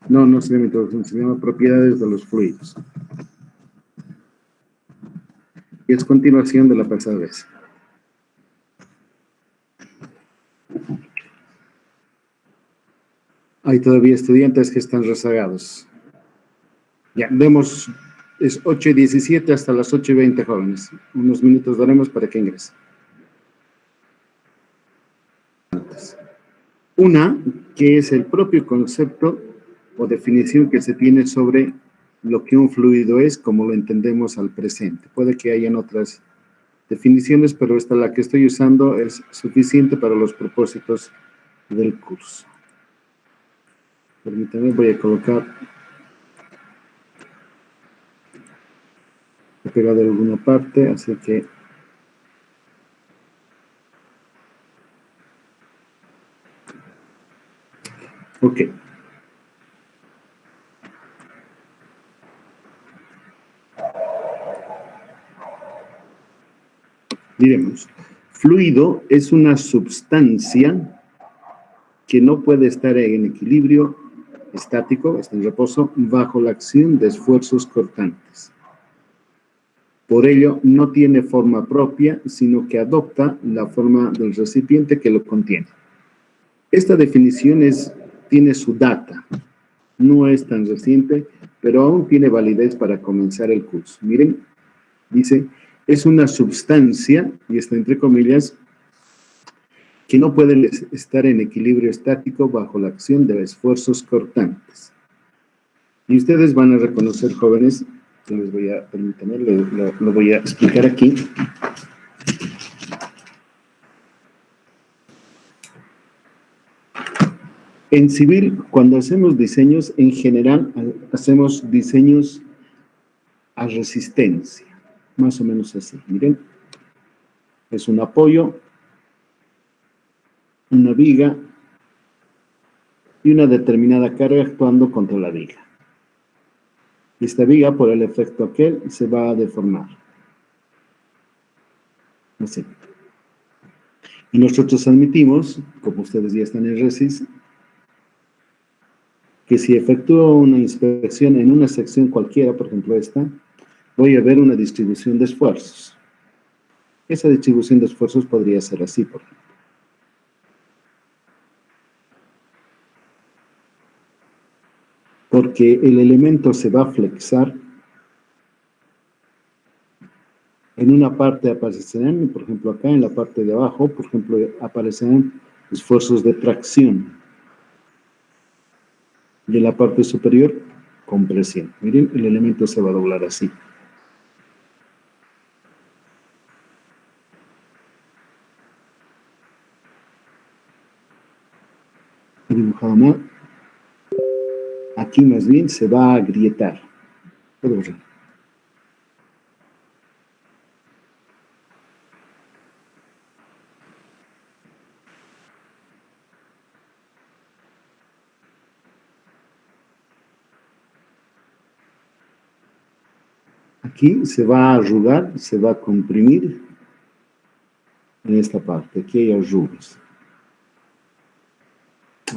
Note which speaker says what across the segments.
Speaker 1: No, no se llama introducción, se llama propiedades de los fluidos. Y es continuación de la pasada vez. Hay todavía estudiantes que están rezagados. Ya, demos, es 8:17 hasta las 8:20, jóvenes. Unos minutos daremos para que ingresen. Una, que es el propio concepto o definición que se tiene sobre lo que un fluido es, como lo entendemos al presente. Puede que hayan otras definiciones, pero esta, la que estoy usando, es suficiente para los propósitos del curso. Permítanme, voy a colocar, he pegado en alguna parte, así que ok. Diremos, fluido es una substancia que no puede estar en equilibrio estático, está en reposo, bajo la acción de esfuerzos cortantes. Por ello, no tiene forma propia, sino que adopta la forma del recipiente que lo contiene. Esta definición tiene su data, no es tan reciente, pero aún tiene validez para comenzar el curso. Miren, dice, es una substancia, y está entre comillas, que no puede estar en equilibrio estático bajo la acción de esfuerzos cortantes. Y ustedes van a reconocer, jóvenes, les voy a, permítanme, lo voy a explicar aquí. En civil, cuando hacemos diseños, en general, hacemos diseños a resistencia, más o menos así. Miren, es un apoyo, una viga y una determinada carga actuando contra la viga. Esta viga, por el efecto aquel, se va a deformar. Así. Y nosotros admitimos, como ustedes ya están en RESIS, que si efectúo una inspección en una sección cualquiera, por ejemplo esta, voy a ver una distribución de esfuerzos. Esa distribución de esfuerzos podría ser así, por ejemplo. Porque el elemento se va a flexar. En una parte aparecerán, por ejemplo acá en la parte de abajo, por ejemplo, aparecerán esfuerzos de tracción. Y en la parte superior, compresión. Miren, el elemento se va a doblar así. He dibujado mal. Aquí más bien se va a agrietar. Puedo borrar. Aquí se va a arrugar, se va a comprimir en esta parte. Aquí hay arrugas.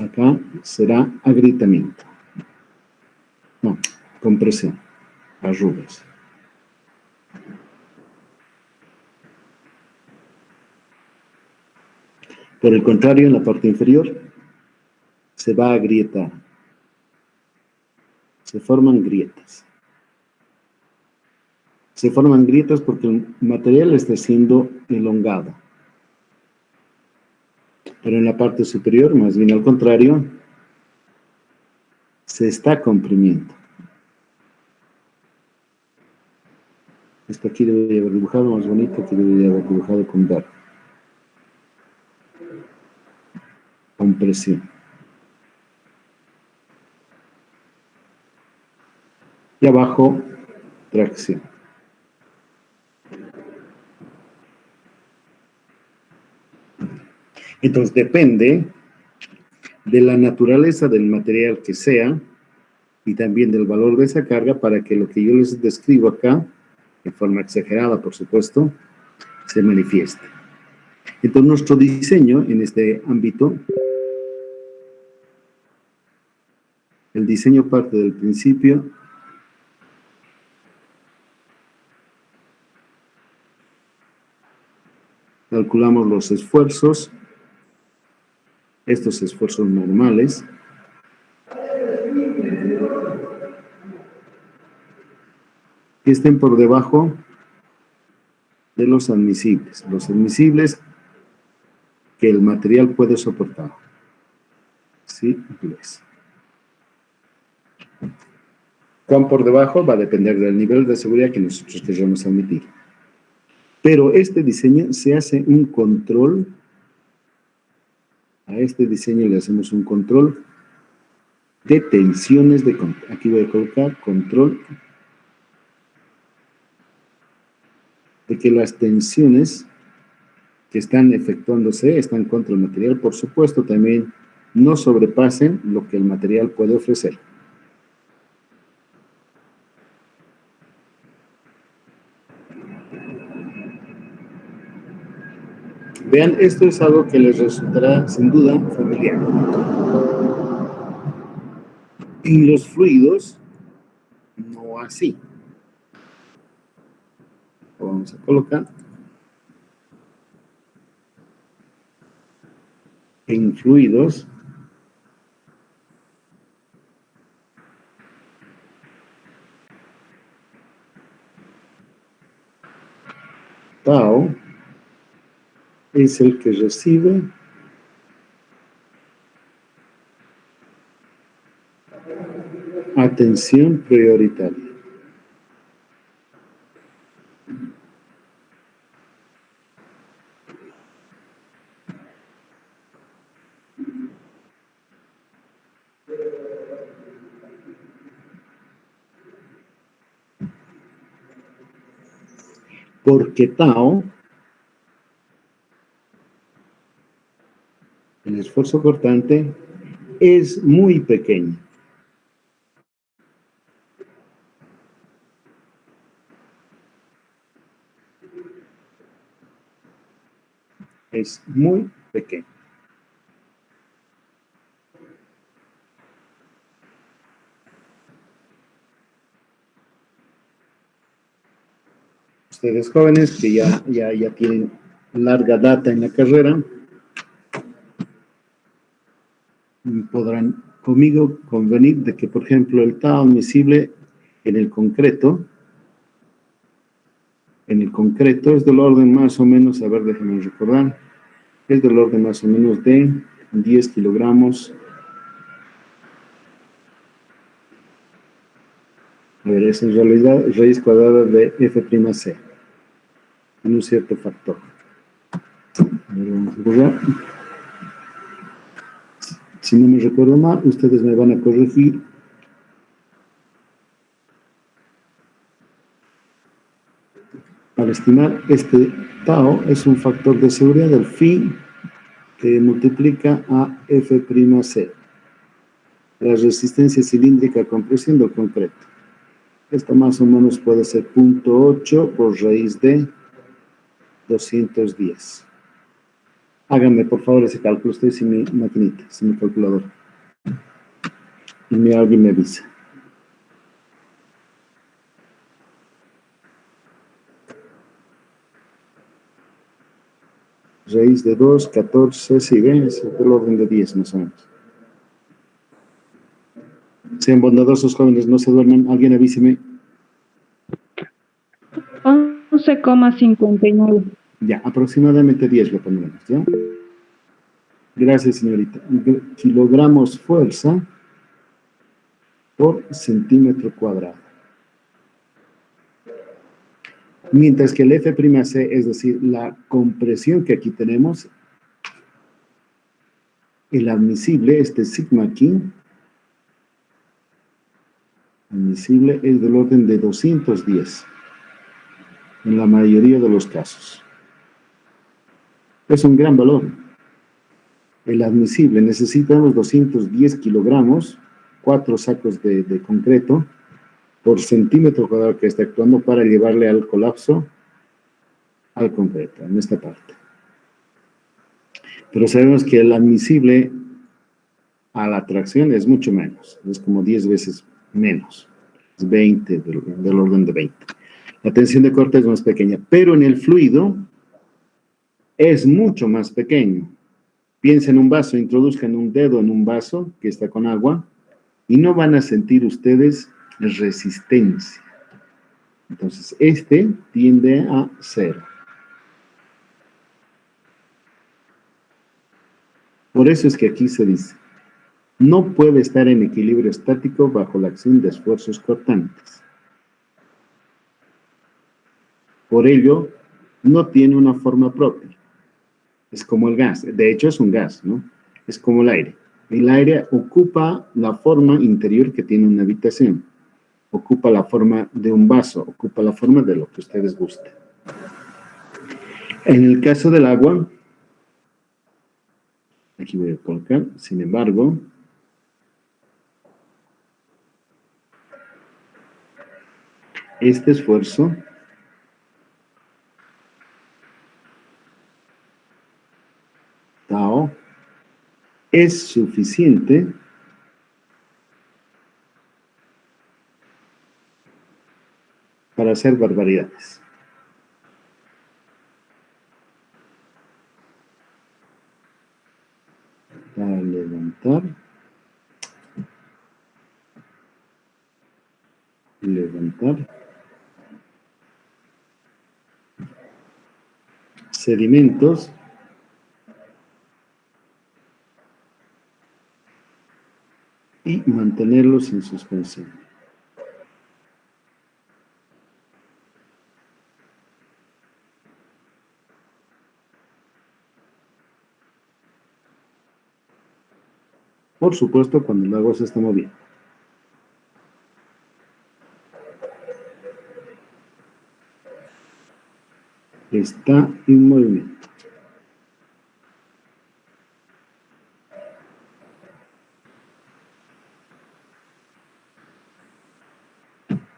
Speaker 1: Acá será agrietamiento. No, compresión. Arrugas. Por el contrario, en la parte inferior se va a agrietar. Se forman grietas. Se forman grietas porque el material está siendo elongado. Pero en la parte superior, más bien al contrario, se está comprimiendo. Esto aquí debería haber dibujado más bonito, que debería haber dibujado con verde. Compresión. Y abajo, tracción. Entonces depende de la naturaleza del material que sea y también del valor de esa carga para que lo que yo les describo acá, de forma exagerada por supuesto, se manifieste. Entonces nuestro diseño en este ámbito El diseño parte del principio calculamos los esfuerzos, estos esfuerzos normales, que estén por debajo de los admisibles que el material puede soportar. ¿Sí? Pues. Cuán por debajo va a depender del nivel de seguridad que nosotros queremos admitir. Pero este diseño se hace un control, a este diseño le hacemos un control de tensiones de control. Aquí voy a colocar control de que las tensiones que están efectuándose están contra el material, por supuesto, también no sobrepasen lo que el material puede ofrecer. Vean, esto es algo que les resultará sin duda familiar. En los fluidos, no así. Lo vamos a colocar. En fluidos, tau es el que recibe atención prioritaria. Porque tau, el esfuerzo cortante, es muy pequeño. Es muy pequeño. Ustedes jóvenes que ya tienen larga data en la carrera, podrán conmigo convenir de que, por ejemplo, el tau admisible en el concreto es del orden más o menos, a ver, déjenme recordar, es del orden más o menos de 10 kilogramos. A ver, es en realidad raíz cuadrada de F'C, en un cierto factor. A ver, vamos a borrar. Si no me recuerdo mal, ustedes me van a corregir. Para estimar, este tau es un factor de seguridad del phi que multiplica a F'C, la resistencia cilíndrica a compresión del concreto. Esto más o menos puede ser 0.8 por raíz de 210. Háganme por favor ese cálculo, estoy sin mi maquinita, sin mi calculador. Y alguien me avisa. Raíz de 2, 14, sí, ven, es del orden de 10 más o menos. Sean bondadosos, jóvenes, no se duerman. Alguien avíseme.
Speaker 2: 11,59.
Speaker 1: Ya, aproximadamente 10 lo pondremos, ¿ya? Gracias, señorita. Kilogramos fuerza por centímetro cuadrado. Mientras que el F'C, es decir, la compresión que aquí tenemos, el admisible, este sigma aquí, admisible es del orden de 210 en la mayoría de los casos. Es un gran valor. El admisible, necesitamos 210 kilogramos, 4 sacos de concreto por centímetro cuadrado que está actuando para llevarle al colapso al concreto, en esta parte. Pero sabemos que el admisible a la tracción es mucho menos, es como 10 veces menos, es 20, del orden de 20. La tensión de corte es más pequeña, pero en el fluido es mucho más pequeño. Piensa en un vaso, introduzcan un dedo en un vaso que está con agua y no van a sentir ustedes resistencia. Entonces, este tiende a 0. Por eso es que aquí se dice, no puede estar en equilibrio estático bajo la acción de esfuerzos cortantes. Por ello, no tiene una forma propia. Es como el gas. De hecho, es un gas, ¿no? Es como el aire. El aire ocupa la forma interior que tiene una habitación. Ocupa la forma de un vaso. Ocupa la forma de lo que ustedes gusten. En el caso del agua, aquí voy a colocar, sin embargo, este esfuerzo tau es suficiente para hacer barbaridades. Para levantar, sedimentos y mantenerlos en suspensión. Por supuesto, cuando el agua se está moviendo. Está en movimiento.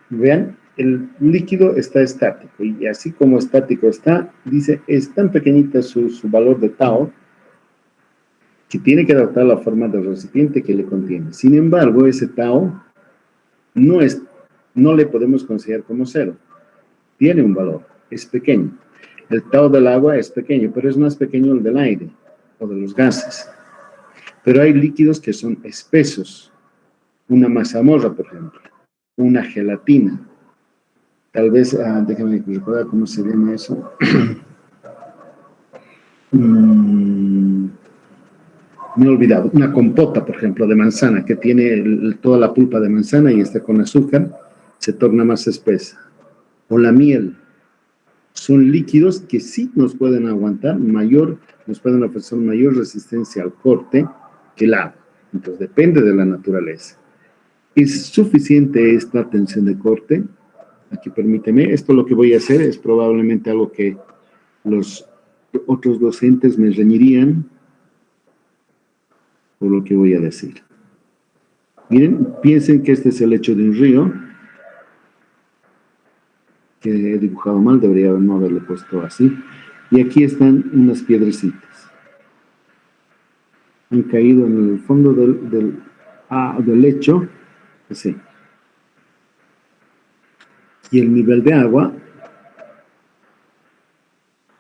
Speaker 1: Vean, el líquido está estático y así como estático está, dice, es tan pequeñita su valor de tau que tiene que adaptar la forma del recipiente que le contiene. Sin embargo, ese tau no le podemos considerar como 0. Tiene un valor, es pequeño. El tau del agua es pequeño, pero es más pequeño el del aire o de los gases. Pero hay líquidos que son espesos. Una mazamorra, por ejemplo. Una gelatina. Tal vez, déjame recordar cómo se llama eso. Me he olvidado. Una compota, por ejemplo, de manzana, que tiene toda la pulpa de manzana y está con azúcar, se torna más espesa. O la miel. Son líquidos que sí nos pueden aguantar nos pueden ofrecer mayor resistencia al corte que el agua. Entonces, depende de la naturaleza. ¿Es suficiente esta tensión de corte? Aquí permíteme, esto lo que voy a hacer es probablemente algo que los otros docentes me reñirían por lo que voy a decir. Miren, piensen que este es el lecho de un río, que he dibujado mal, debería no haberle puesto así. Y aquí están unas piedrecitas. Han caído en el fondo del lecho, así. Y el nivel de agua,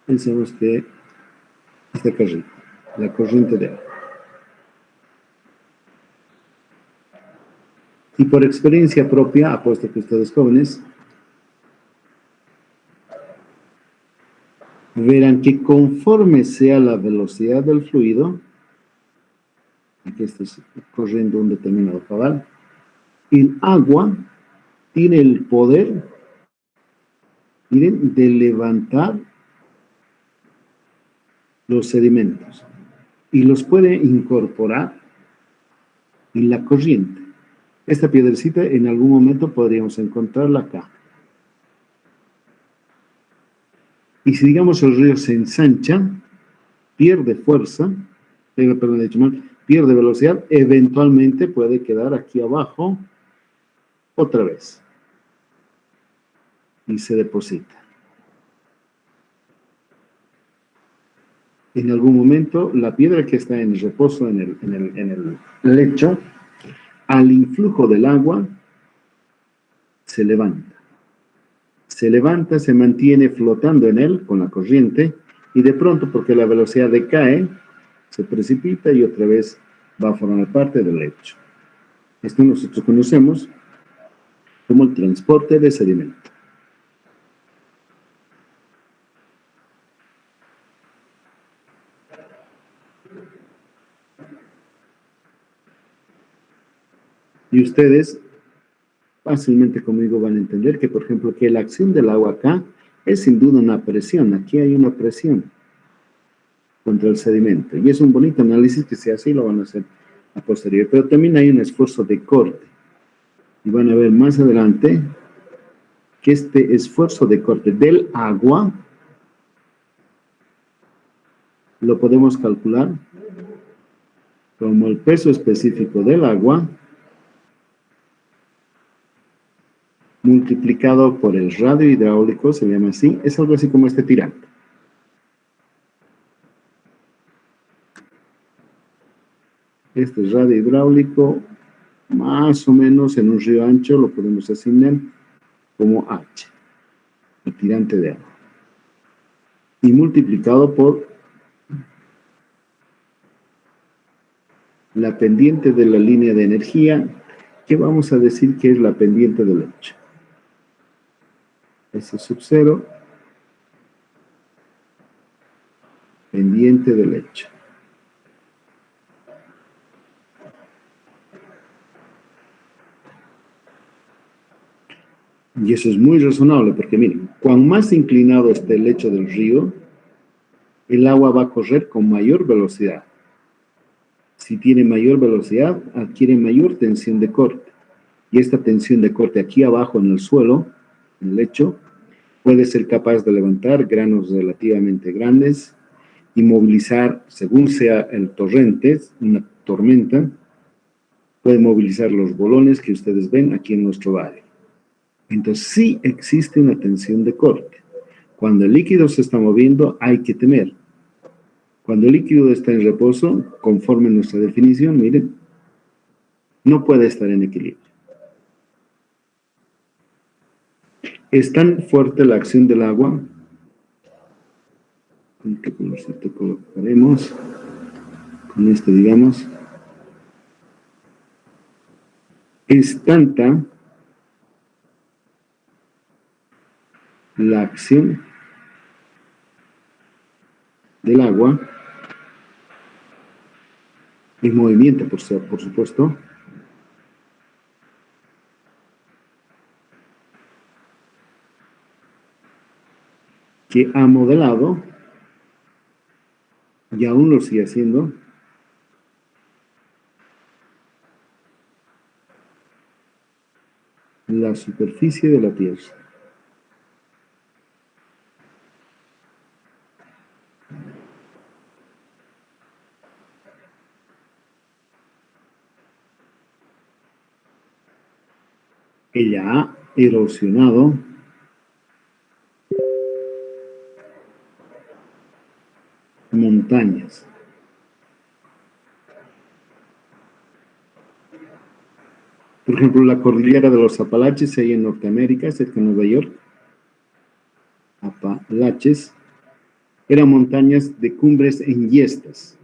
Speaker 1: pensemos que esta carrita, la corriente de agua. Y por experiencia propia, apuesto que ustedes jóvenes verán que conforme sea la velocidad del fluido, aquí está corriendo un determinado caudal, el agua tiene el poder, miren, de levantar los sedimentos y los puede incorporar en la corriente. Esta piedrecita en algún momento podríamos encontrarla acá. Y si digamos el río se ensancha, pierde fuerza, perdón, he dicho mal, pierde velocidad, eventualmente puede quedar aquí abajo otra vez y se deposita. En algún momento, la piedra que está en reposo en el lecho, al influjo del agua, se levanta. Se levanta, se mantiene flotando en él con la corriente y de pronto, porque la velocidad decae, se precipita y otra vez va a formar parte del lecho. Esto nosotros conocemos como el transporte de sedimento. Y ustedes fácilmente conmigo van a entender que, por ejemplo, que la acción del agua acá es sin duda una presión. Aquí hay una presión contra el sedimento. Y es un bonito análisis que se hace y lo van a hacer a posteriori. Pero también hay un esfuerzo de corte. Y van a ver más adelante que este esfuerzo de corte del agua lo podemos calcular como el peso específico del agua multiplicado por el radio hidráulico, se llama así, es algo así como este tirante. Este radio hidráulico, más o menos en un río ancho, lo podemos asignar como H, el tirante de agua. Y multiplicado por la pendiente de la línea de energía, que vamos a decir que es la pendiente del lecho. S sub 0, pendiente del lecho. Y eso es muy razonable, porque miren, cuanto más inclinado esté el lecho del río, el agua va a correr con mayor velocidad. Si tiene mayor velocidad, adquiere mayor tensión de corte. Y esta tensión de corte aquí abajo en el suelo, en el lecho, puede ser capaz de levantar granos relativamente grandes y movilizar, según sea el torrente, una tormenta, puede movilizar los bolones que ustedes ven aquí en nuestro valle. Entonces sí existe una tensión de corte. Cuando el líquido se está moviendo, hay que temer. Cuando el líquido está en reposo, conforme nuestra definición, miren, no puede estar en equilibrio. Es tan fuerte la acción del agua, ¿con qué colorcito colocaremos? Con este, digamos. Es tanta la acción del agua en movimiento, por supuesto, que ha modelado, y aún lo sigue haciendo, la superficie de la Tierra. Ella ha erosionado montañas. Por ejemplo, la cordillera de los Apalaches, ahí en Norteamérica, cerca de Nueva York, Apalaches, eran montañas de cumbres enhiestas.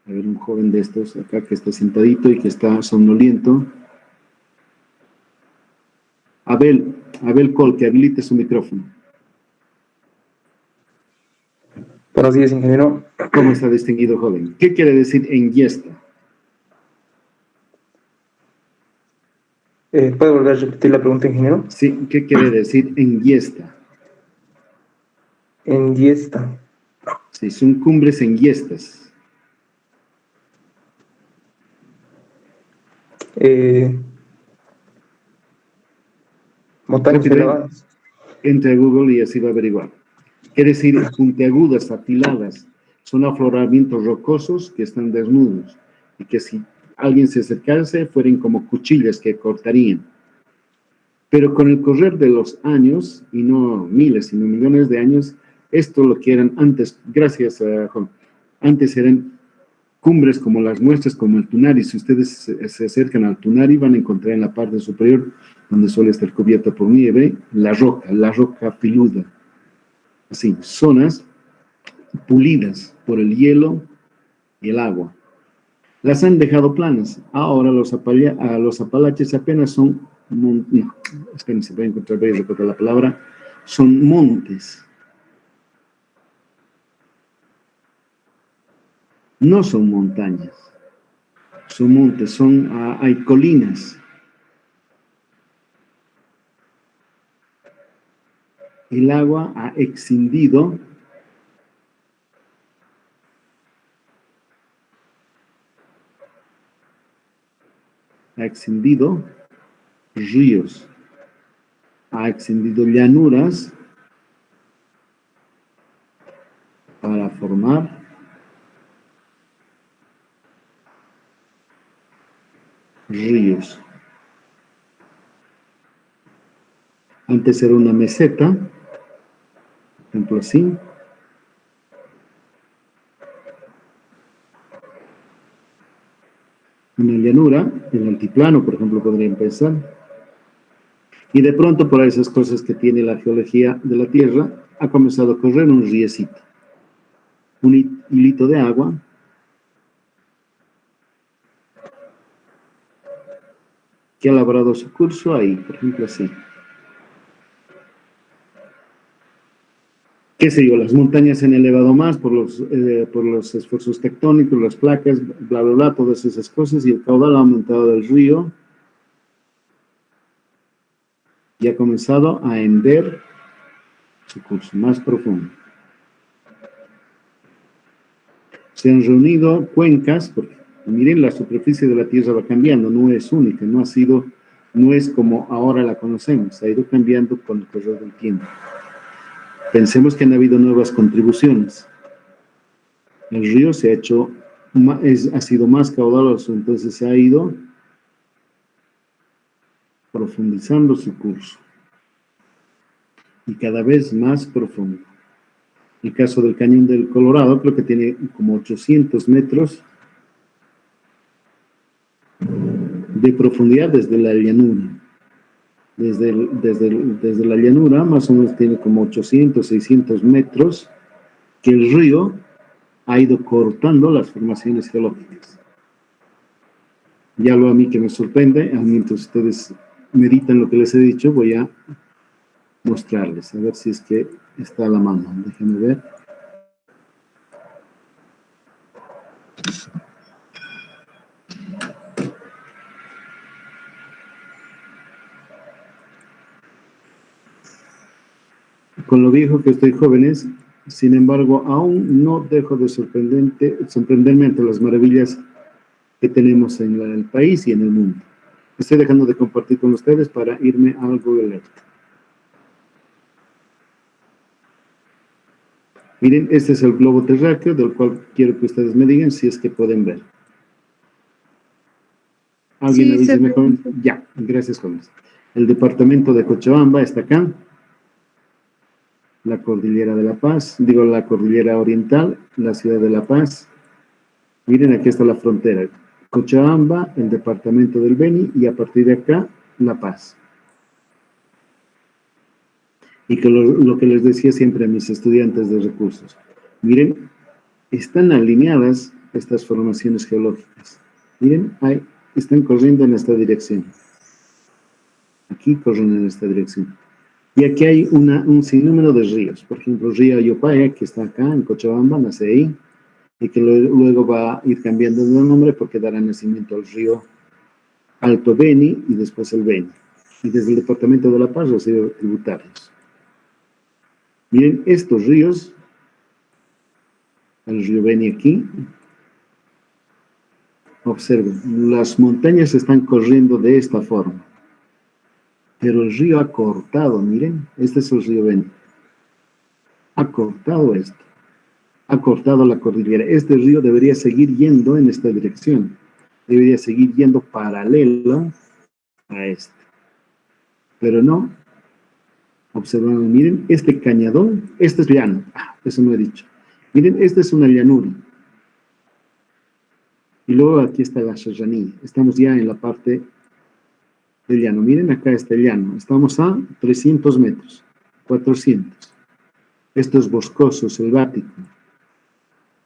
Speaker 1: A ver, un joven de estos acá que está sentadito y que está somnoliento. Abel Col, que habilite su micrófono.
Speaker 2: Buenos días, ingeniero.
Speaker 1: ¿Cómo está, distinguido joven? ¿Qué quiere decir enhiesta?
Speaker 2: ¿Puede volver a repetir la pregunta, ingeniero?
Speaker 1: Sí, ¿qué quiere decir enhiesta?
Speaker 2: Enhiesta.
Speaker 1: Sí, son cumbres enhiestas.
Speaker 2: Montañas elevadas.
Speaker 1: Entre a Google y así va a averiguar. Quiere decir puntiagudas, afiladas. Son afloramientos rocosos que están desnudos y que si alguien se acercase fueran como cuchillas que cortarían. Pero con el correr de los años, y no miles, sino millones de años, Esto lo que eran antes, gracias a Juan, antes eran cumbres como las nuestras, como el Tunari. Si ustedes se acercan al Tunari, van a encontrar en la parte superior, donde suele estar cubierta por nieve, la roca peluda. Así, zonas pulidas por el hielo y el agua. Las han dejado planas. Ahora los Apalaches apenas son, no, espérense, voy a encontrar, voy a recordar la palabra, son montes. No son montañas, son montes, hay colinas. El agua ha extendido ríos, ha extendido llanuras para formar ríos. Antes era una meseta, por ejemplo así. Una llanura, el altiplano, por ejemplo, podría empezar. Y de pronto, por esas cosas que tiene la geología de la Tierra, ha comenzado a correr un riecito, un hilito de agua, que ha labrado su curso ahí, por ejemplo así. Qué sé yo, las montañas se han elevado más por los esfuerzos tectónicos, las placas, bla, bla, bla, todas esas cosas, y el caudal ha aumentado del río y ha comenzado a hender su curso más profundo. Se han reunido cuencas, porque miren, la superficie de la Tierra va cambiando, no es única, no es como ahora la conocemos, ha ido cambiando con el correr del tiempo. Pensemos que han habido nuevas contribuciones. El río ha sido más caudaloso, entonces se ha ido profundizando su curso. Y cada vez más profundo. El caso del Cañón del Colorado, creo que tiene como 800 metros de profundidad desde la llanura. Desde la llanura, más o menos tiene como 800, 600 metros, que el río ha ido cortando las formaciones geológicas. Ya lo a mí que me sorprende, mientras ustedes meditan lo que les he dicho, voy a mostrarles, a ver si es que está a la mano. Déjenme ver. Con lo viejo que estoy, jóvenes, sin embargo, aún no dejo de sorprenderme ante las maravillas que tenemos en el país y en el mundo. Estoy dejando de compartir con ustedes para irme a Google Earth. Miren, este es el globo terráqueo del cual quiero que ustedes me digan si es que pueden ver. ¿Alguien me dice mejor? Ya, gracias, jóvenes. El departamento de Cochabamba está acá. La cordillera de La Paz, la cordillera oriental, la ciudad de La Paz. Miren, aquí está la frontera. Cochabamba, el departamento del Beni, y a partir de acá, La Paz. Y que lo que les decía siempre a mis estudiantes de recursos. Miren, están alineadas estas formaciones geológicas. Miren, están corriendo en esta dirección. Aquí corren en esta dirección. Y aquí hay un sinnúmero de ríos. Por ejemplo, el río Ayopaya, que está acá en Cochabamba, nace ahí, y que luego va a ir cambiando de nombre porque dará nacimiento al río Alto Beni y después el Beni. Y desde el departamento de La Paz, los ríos tributarios. Miren, estos ríos, el río Beni aquí, observen, las montañas están corriendo de esta forma. Pero el río ha cortado, miren, este es el río Beni. Ha cortado esto. Ha cortado la cordillera. Este río debería seguir yendo en esta dirección. Debería seguir yendo paralelo a este. Pero no. observando, miren, este cañadón, este es llano, eso no he dicho. Miren, esta es una llanura. Y luego aquí está la serranía. Estamos ya en la parte del llano. Miren, acá está el llano. Estamos a 300 metros, 400. Esto es boscoso, selvático.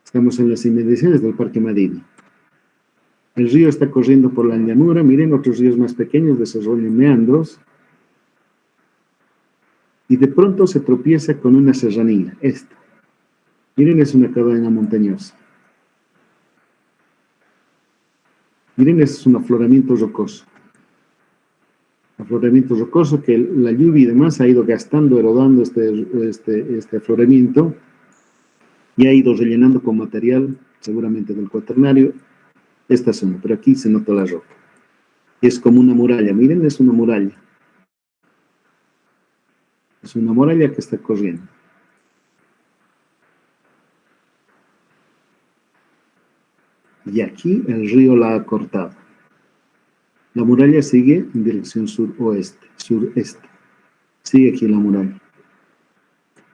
Speaker 1: Estamos en las inmediaciones del Parque Madrid. El río está corriendo por la llanura. Miren, otros ríos más pequeños desarrollan meandros. Y de pronto se tropieza con una serranía, esta. Miren, es una cadena montañosa. Miren, es un afloramiento rocoso. Afloramiento rocoso que la lluvia y demás ha ido gastando, erodando este afloramiento y ha ido rellenando con material, seguramente del cuaternario, esta zona. Pero aquí se nota la roca. Es como una muralla. Miren, es una muralla. Es una muralla que está corriendo. Y aquí el río la ha cortado. La muralla sigue en dirección sureste. Sigue aquí la muralla.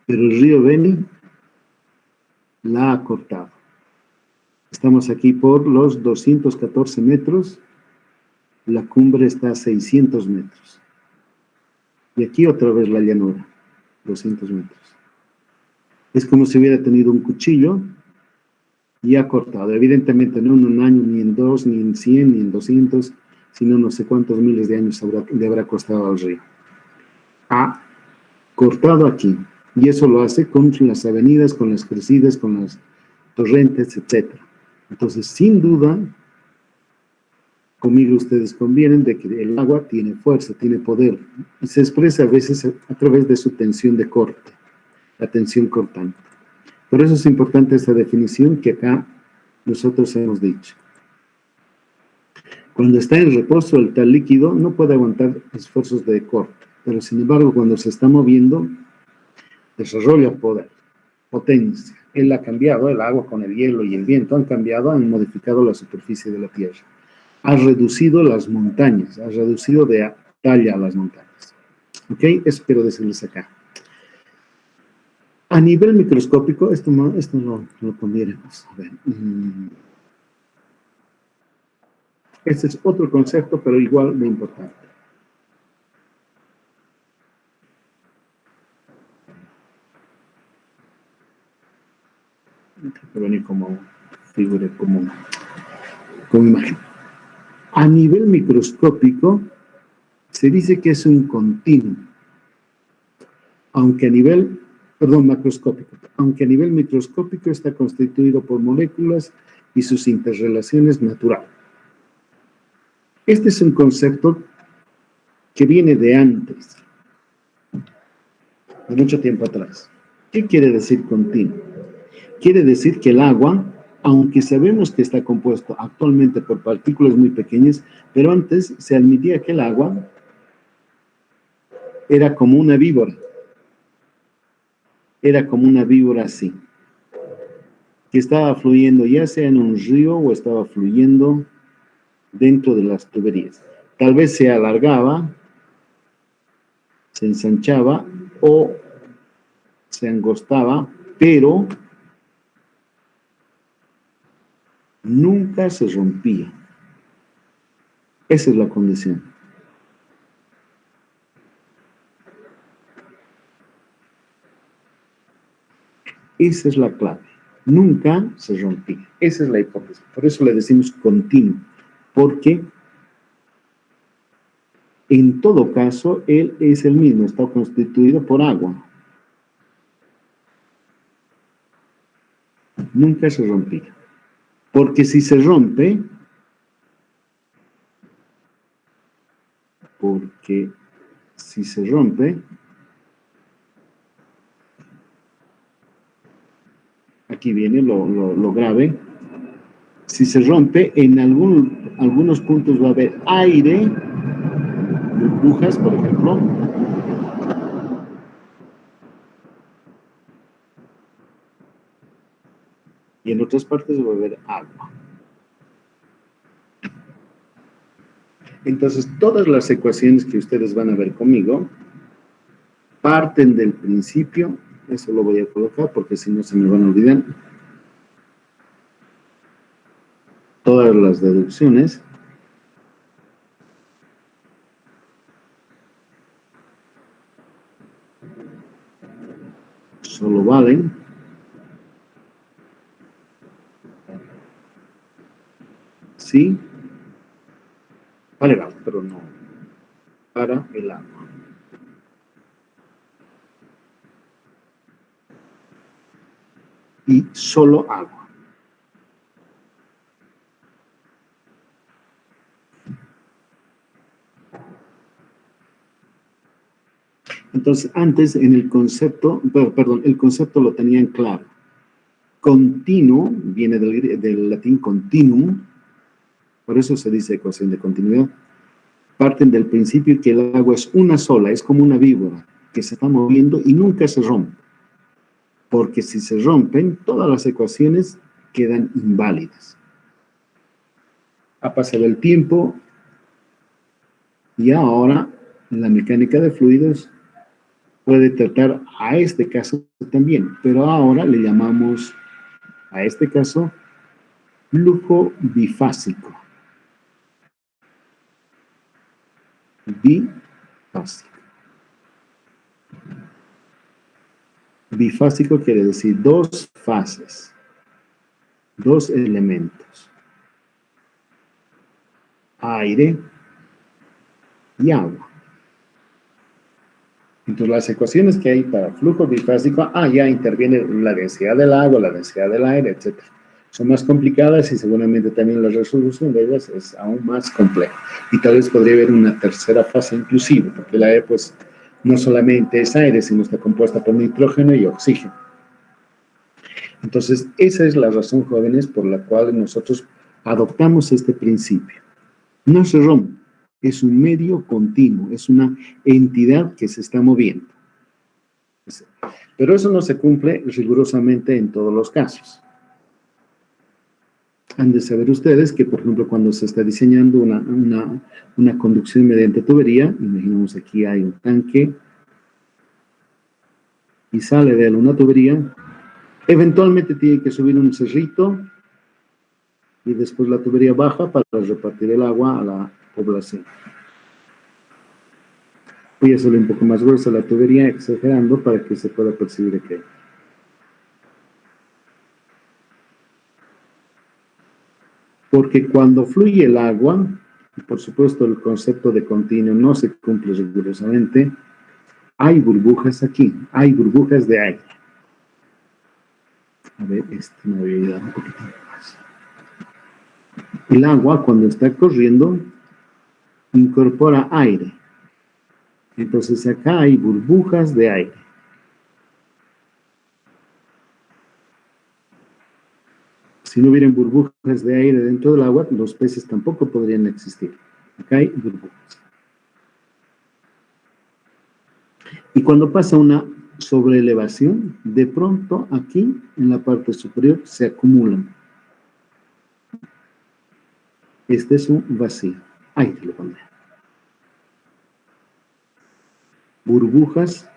Speaker 1: Pero el río Beni la ha cortado. Estamos aquí por los 214 metros. La cumbre está a 600 metros. Y aquí otra vez la llanura, 200 metros. Es como si hubiera tenido un cuchillo y ha cortado. Evidentemente no en un año, ni en 2, ni en 100, ni en 200, sino no sé cuántos miles de años le habrá costado al río. Ha cortado aquí. Y eso lo hace con las avenidas, con las crecidas, con las torrentes, etc. Entonces, sin duda, conmigo ustedes convienen de que el agua tiene fuerza, tiene poder, y se expresa a veces a través de su tensión de corte, la tensión cortante. Por eso es importante esta definición que acá nosotros hemos dicho. Cuando está en reposo, el tal líquido no puede aguantar esfuerzos de corte, pero sin embargo, cuando se está moviendo, desarrolla poder, potencia. Él ha cambiado, el agua con el hielo y el viento han cambiado, han modificado la superficie de la Tierra. Ha reducido las montañas, ha reducido de talla a las montañas. ¿Ok? Eso quiero decirles acá. A nivel microscópico, esto lo pondremos. A ver. Este es otro concepto, pero igual de importante. Que venir como figura, como imagen. A nivel microscópico, se dice que es un continuo, macroscópico, aunque a nivel microscópico está constituido por moléculas y sus interrelaciones naturales. Este es un concepto que viene de antes, de mucho tiempo atrás. ¿Qué quiere decir continuo? Quiere decir que el agua, aunque sabemos que está compuesto actualmente por partículas muy pequeñas, pero antes se admitía que el agua era como una víbora. Era como una víbora así, que estaba fluyendo ya sea en un río o estaba fluyendo dentro de las tuberías. Tal vez se alargaba, se ensanchaba o se angostaba, pero nunca se rompía. Esa es la condición. Esa es la clave. Nunca se rompía. Esa es la hipótesis. Por eso le decimos continuo. Porque en todo caso, él es el mismo. Está constituido por agua. Nunca se rompía. Porque si se rompe, aquí viene lo grave, si se rompe, en algunos puntos va a haber aire, burbujas, por ejemplo, y en otras partes va a haber agua. Entonces, todas las ecuaciones que ustedes van a ver conmigo parten del principio, eso lo voy a colocar porque si no se me van a olvidar, todas las deducciones solo valen si para el agua, pero no para el agua. Y solo agua. Entonces, antes en el concepto, perdón, el concepto lo tenían claro. Continuo viene del latín continuum, por eso se dice ecuación de continuidad. Parten del principio que el agua es una sola, es como una víbora que se está moviendo y nunca se rompe. Porque si se rompen, todas las ecuaciones quedan inválidas. Ha pasado el tiempo y ahora la mecánica de fluidos puede tratar a este caso también, pero ahora le llamamos a este caso flujo bifásico. Bifásico. Bifásico quiere decir dos fases, dos elementos, aire y agua. Entonces, las ecuaciones que hay para flujo bifásico, ya interviene la densidad del agua, la densidad del aire, etc. Son más complicadas y seguramente también la resolución de ellas es aún más compleja. Y tal vez podría haber una tercera fase inclusive, porque el aire, pues, no solamente es aire, sino está compuesta por nitrógeno y oxígeno. Entonces, esa es la razón, jóvenes, por la cual nosotros adoptamos este principio. No se rompe. Es un medio continuo, es una entidad que se está moviendo. Pero eso no se cumple rigurosamente en todos los casos. Han de saber ustedes que, por ejemplo, cuando se está diseñando una conducción mediante tubería, imaginemos aquí hay un tanque y sale de él una tubería, eventualmente tiene que subir un cerrito y después la tubería baja para repartir el agua a la población. Voy a hacerle un poco más gruesa la tubería, exagerando para que se pueda percibir aquí. Porque cuando fluye el agua, y por supuesto el concepto de continuo no se cumple rigurosamente, hay burbujas aquí, hay burbujas de aire. A ver, me voy a ayudar un poquito más. El agua, cuando está corriendo, incorpora aire. Entonces acá hay burbujas de aire. Si no hubieran burbujas de aire dentro del agua, los peces tampoco podrían existir. Acá hay burbujas. Y cuando pasa una sobreelevación, de pronto aquí, en la parte superior, se acumulan. Este es un vacío. Ahí te lo pondré. Burbujas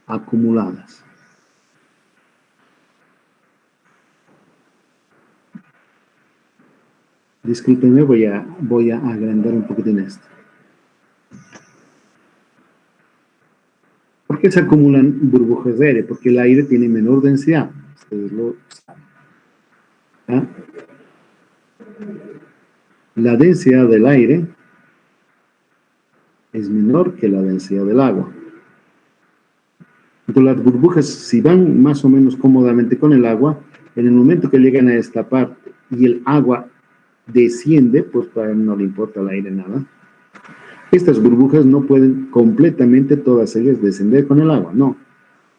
Speaker 1: acumuladas. Discúlpenme, voy a agrandar un poquitín esto. ¿Por qué se acumulan burbujas de aire? Porque el aire tiene menor densidad. Ustedes lo saben. ¿Ah? La densidad del aire es menor que la densidad del agua. Entonces las burbujas, si van más o menos cómodamente con el agua, en el momento que llegan a esta parte y el agua desciende, pues para él no le importa al aire nada. Estas burbujas no pueden completamente todas ellas descender con el agua, no.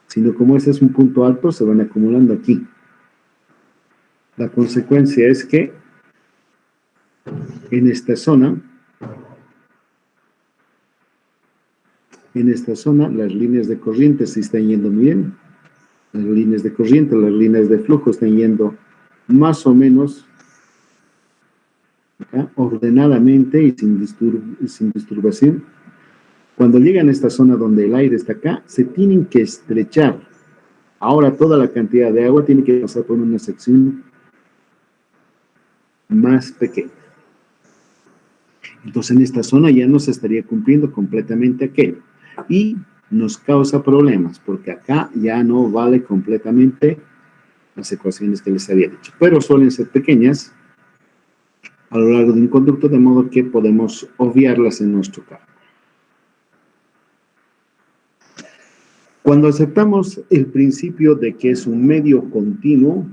Speaker 1: Sino como este es un punto alto, se van acumulando aquí. La consecuencia es que en esta zona las líneas de corriente se están yendo muy bien. Las líneas de corriente, las líneas de flujo están yendo más o menos acá, ordenadamente y sin disturbación. Cuando llegan a esta zona donde el aire está acá, se tienen que estrechar. Ahora toda la cantidad de agua tiene que pasar por una sección más pequeña. Entonces en esta zona ya no se estaría cumpliendo completamente aquello. Y nos causa problemas, porque acá ya no vale completamente las ecuaciones que les había dicho. Pero suelen ser pequeñas a lo largo de un conducto, de modo que podemos obviarlas en nuestro cálculo. Cuando aceptamos el principio de que es un medio continuo,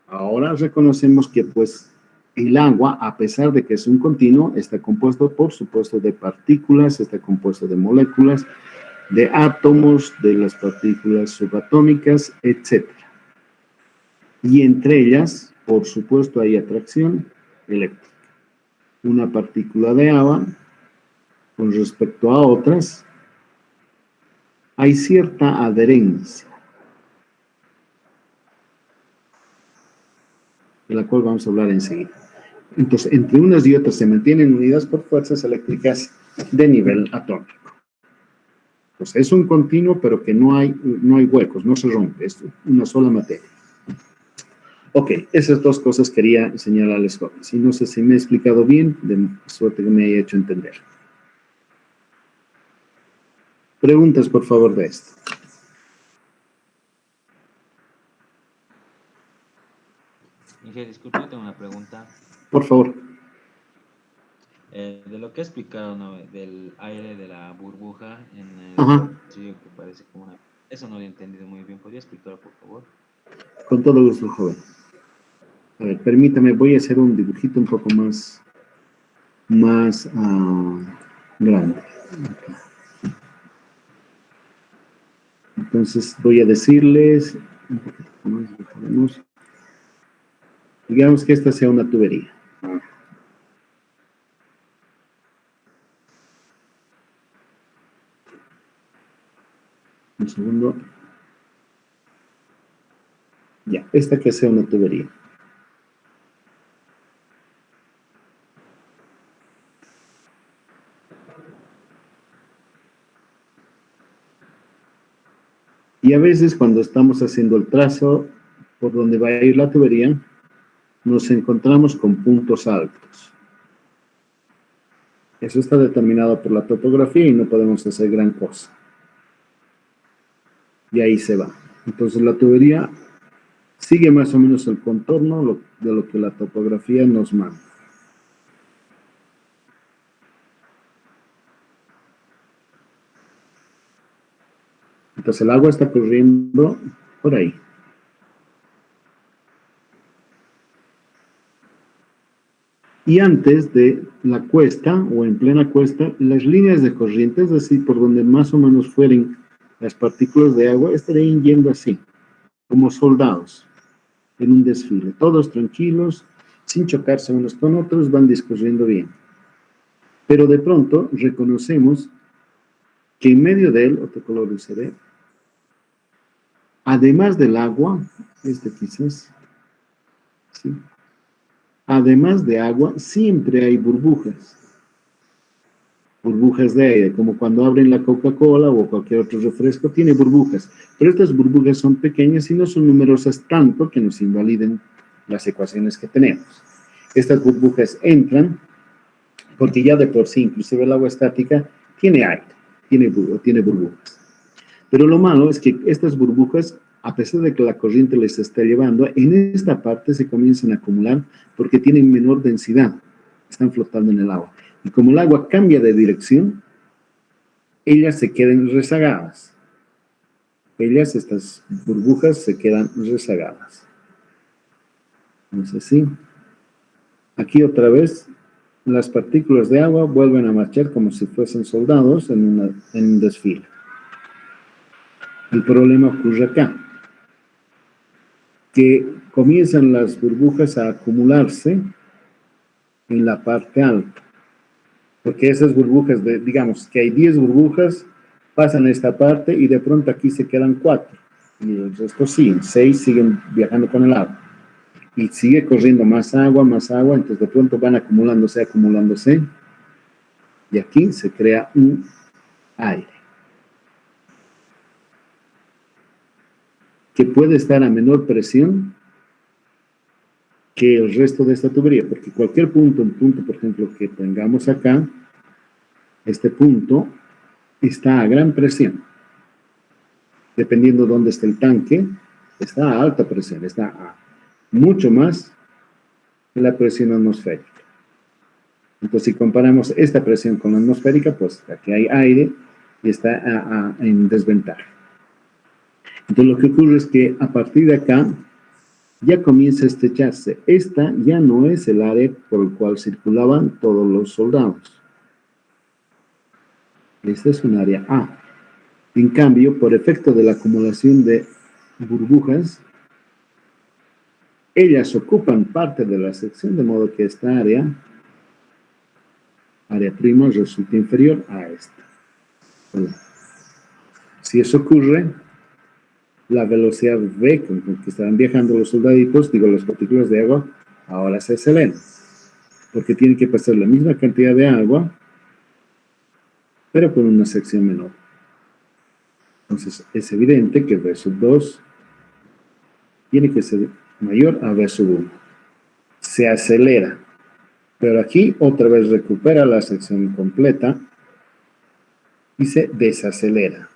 Speaker 1: ahora reconocemos que pues el agua, a pesar de que es un continuo, está compuesto, por supuesto, de partículas, está compuesto de moléculas, de átomos, de las partículas subatómicas, etc. Y entre ellas, por supuesto, hay atracción eléctrica. Una partícula de agua, con respecto a otras, hay cierta adherencia, de la cual vamos a hablar enseguida. Entonces, entre unas y otras se mantienen unidas por fuerzas eléctricas de nivel atómico. Entonces, es un continuo, pero que no hay huecos, no se rompe, es una sola materia. Ok, esas dos cosas quería señalarles, jóvenes. Y no sé si me he explicado bien, de suerte que me haya hecho entender. Preguntas, por favor, de esto.
Speaker 3: Miguel, disculpe, tengo una pregunta.
Speaker 1: Por favor.
Speaker 3: De lo que ha explicado, ¿no? Del aire de la burbuja en el
Speaker 1: Ajá.
Speaker 3: río, que parece como una... Eso no lo he entendido muy bien. ¿Podría explicarlo, por favor?
Speaker 1: Con todo gusto, joven. A ver, permítame, voy a hacer un dibujito un poco más grande. Entonces voy a decirles, digamos que esta sea una tubería. Un segundo. Ya, esta que sea una tubería. Y a veces cuando estamos haciendo el trazo por donde va a ir la tubería, nos encontramos con puntos altos. Eso está determinado por la topografía y no podemos hacer gran cosa. Y ahí se va. Entonces la tubería sigue más o menos el contorno de lo que la topografía nos manda. Entonces el agua está corriendo por ahí. Y antes de la cuesta, o en plena cuesta, las líneas de corriente, es decir, por donde más o menos fueren las partículas de agua, estarían yendo así, como soldados, en un desfile. Todos tranquilos, sin chocarse unos con otros, van discurriendo bien. Pero de pronto reconocemos que en medio de él, otro color usaré, además del agua, quizás, ¿sí? Además de agua, siempre hay burbujas. Burbujas de aire, como cuando abren la Coca-Cola o cualquier otro refresco, tiene burbujas. Pero estas burbujas son pequeñas y no son numerosas tanto que nos invaliden las ecuaciones que tenemos. Estas burbujas entran porque ya de por sí, inclusive el agua estática, tiene aire, tiene burbujas. Pero lo malo es que estas burbujas, a pesar de que la corriente les está llevando, en esta parte se comienzan a acumular porque tienen menor densidad, están flotando en el agua. Y como el agua cambia de dirección, ellas se quedan rezagadas. Estas burbujas, se quedan rezagadas. Entonces, sí. Aquí otra vez, las partículas de agua vuelven a marchar como si fuesen soldados en un desfile. El problema ocurre acá, que comienzan las burbujas a acumularse en la parte alta, porque esas burbujas, digamos que hay 10 burbujas, pasan a esta parte y de pronto aquí se quedan 4, y el resto siguen, 6 siguen viajando con el agua. y sigue corriendo más agua, entonces de pronto van acumulándose, y aquí se crea un aire que puede estar a menor presión que el resto de esta tubería, porque cualquier punto, un punto, por ejemplo, que tengamos acá, este punto está a gran presión. Dependiendo de dónde esté el tanque, está a alta presión, está a mucho más que la presión atmosférica. Entonces, si comparamos esta presión con la atmosférica, pues aquí hay aire y está en desventaja. Entonces, lo que ocurre es que a partir de acá ya comienza a estrecharse. Esta ya no es el área por el cual circulaban todos los soldados. Esta es un área A. En cambio, por efecto de la acumulación de burbujas, ellas ocupan parte de la sección, de modo que esta área prima, resulta inferior a esta. Bueno, si eso ocurre, la velocidad V con que estaban viajando los soldaditos, las partículas de agua, ahora se aceleran, porque tienen que pasar la misma cantidad de agua, pero con una sección menor. Entonces, es evidente que V sub 2 tiene que ser mayor a V sub 1. Se acelera, pero aquí otra vez recupera la sección completa y se desacelera.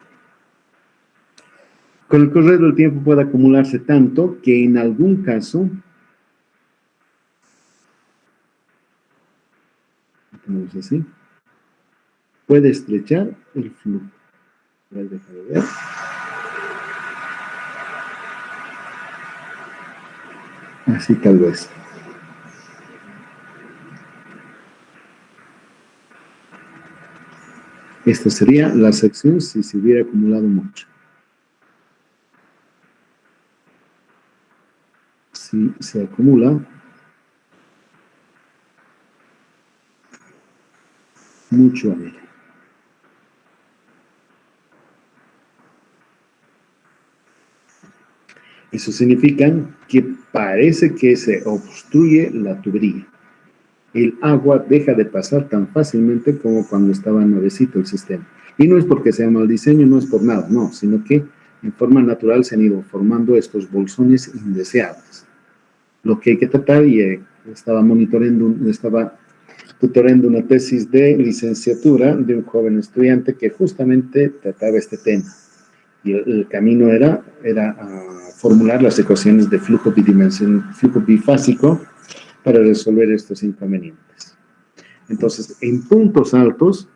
Speaker 1: Con el correr del tiempo puede acumularse tanto que en algún caso, tenemos así, puede estrechar el flujo. Voy a dejar de ver. Así tal vez. Esta sería la sección si se hubiera acumulado mucho. Si se acumula mucho aire. Eso significa que parece que se obstruye la tubería. El agua deja de pasar tan fácilmente como cuando estaba nuevecito el sistema. Y no es porque sea mal diseño, no es por nada, no, sino que en forma natural se han ido formando estos bolsones indeseables. Lo que hay que tratar, y estaba tutorando una tesis de licenciatura de un joven estudiante que justamente trataba este tema. Y el camino era formular las ecuaciones de flujo bifásico para resolver estos inconvenientes. Entonces, en puntos altos,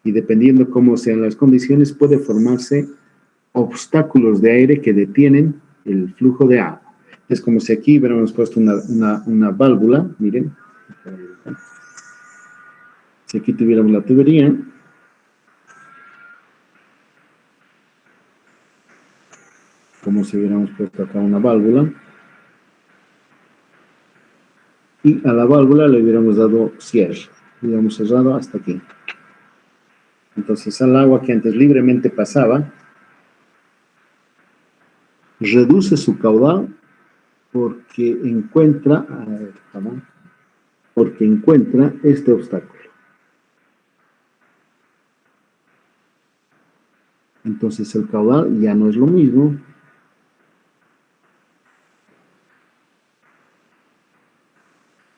Speaker 1: y dependiendo cómo sean las condiciones, puede formarse obstáculos de aire que detienen el flujo de agua. Es como si aquí hubiéramos puesto una válvula, miren. Si aquí tuviéramos la tubería, como si hubiéramos puesto acá una válvula, y a la válvula le hubiéramos dado cierre, le hubiéramos cerrado hasta aquí. Entonces al agua que antes libremente pasaba, reduce su caudal porque encuentra este obstáculo. Entonces el caudal ya no es lo mismo.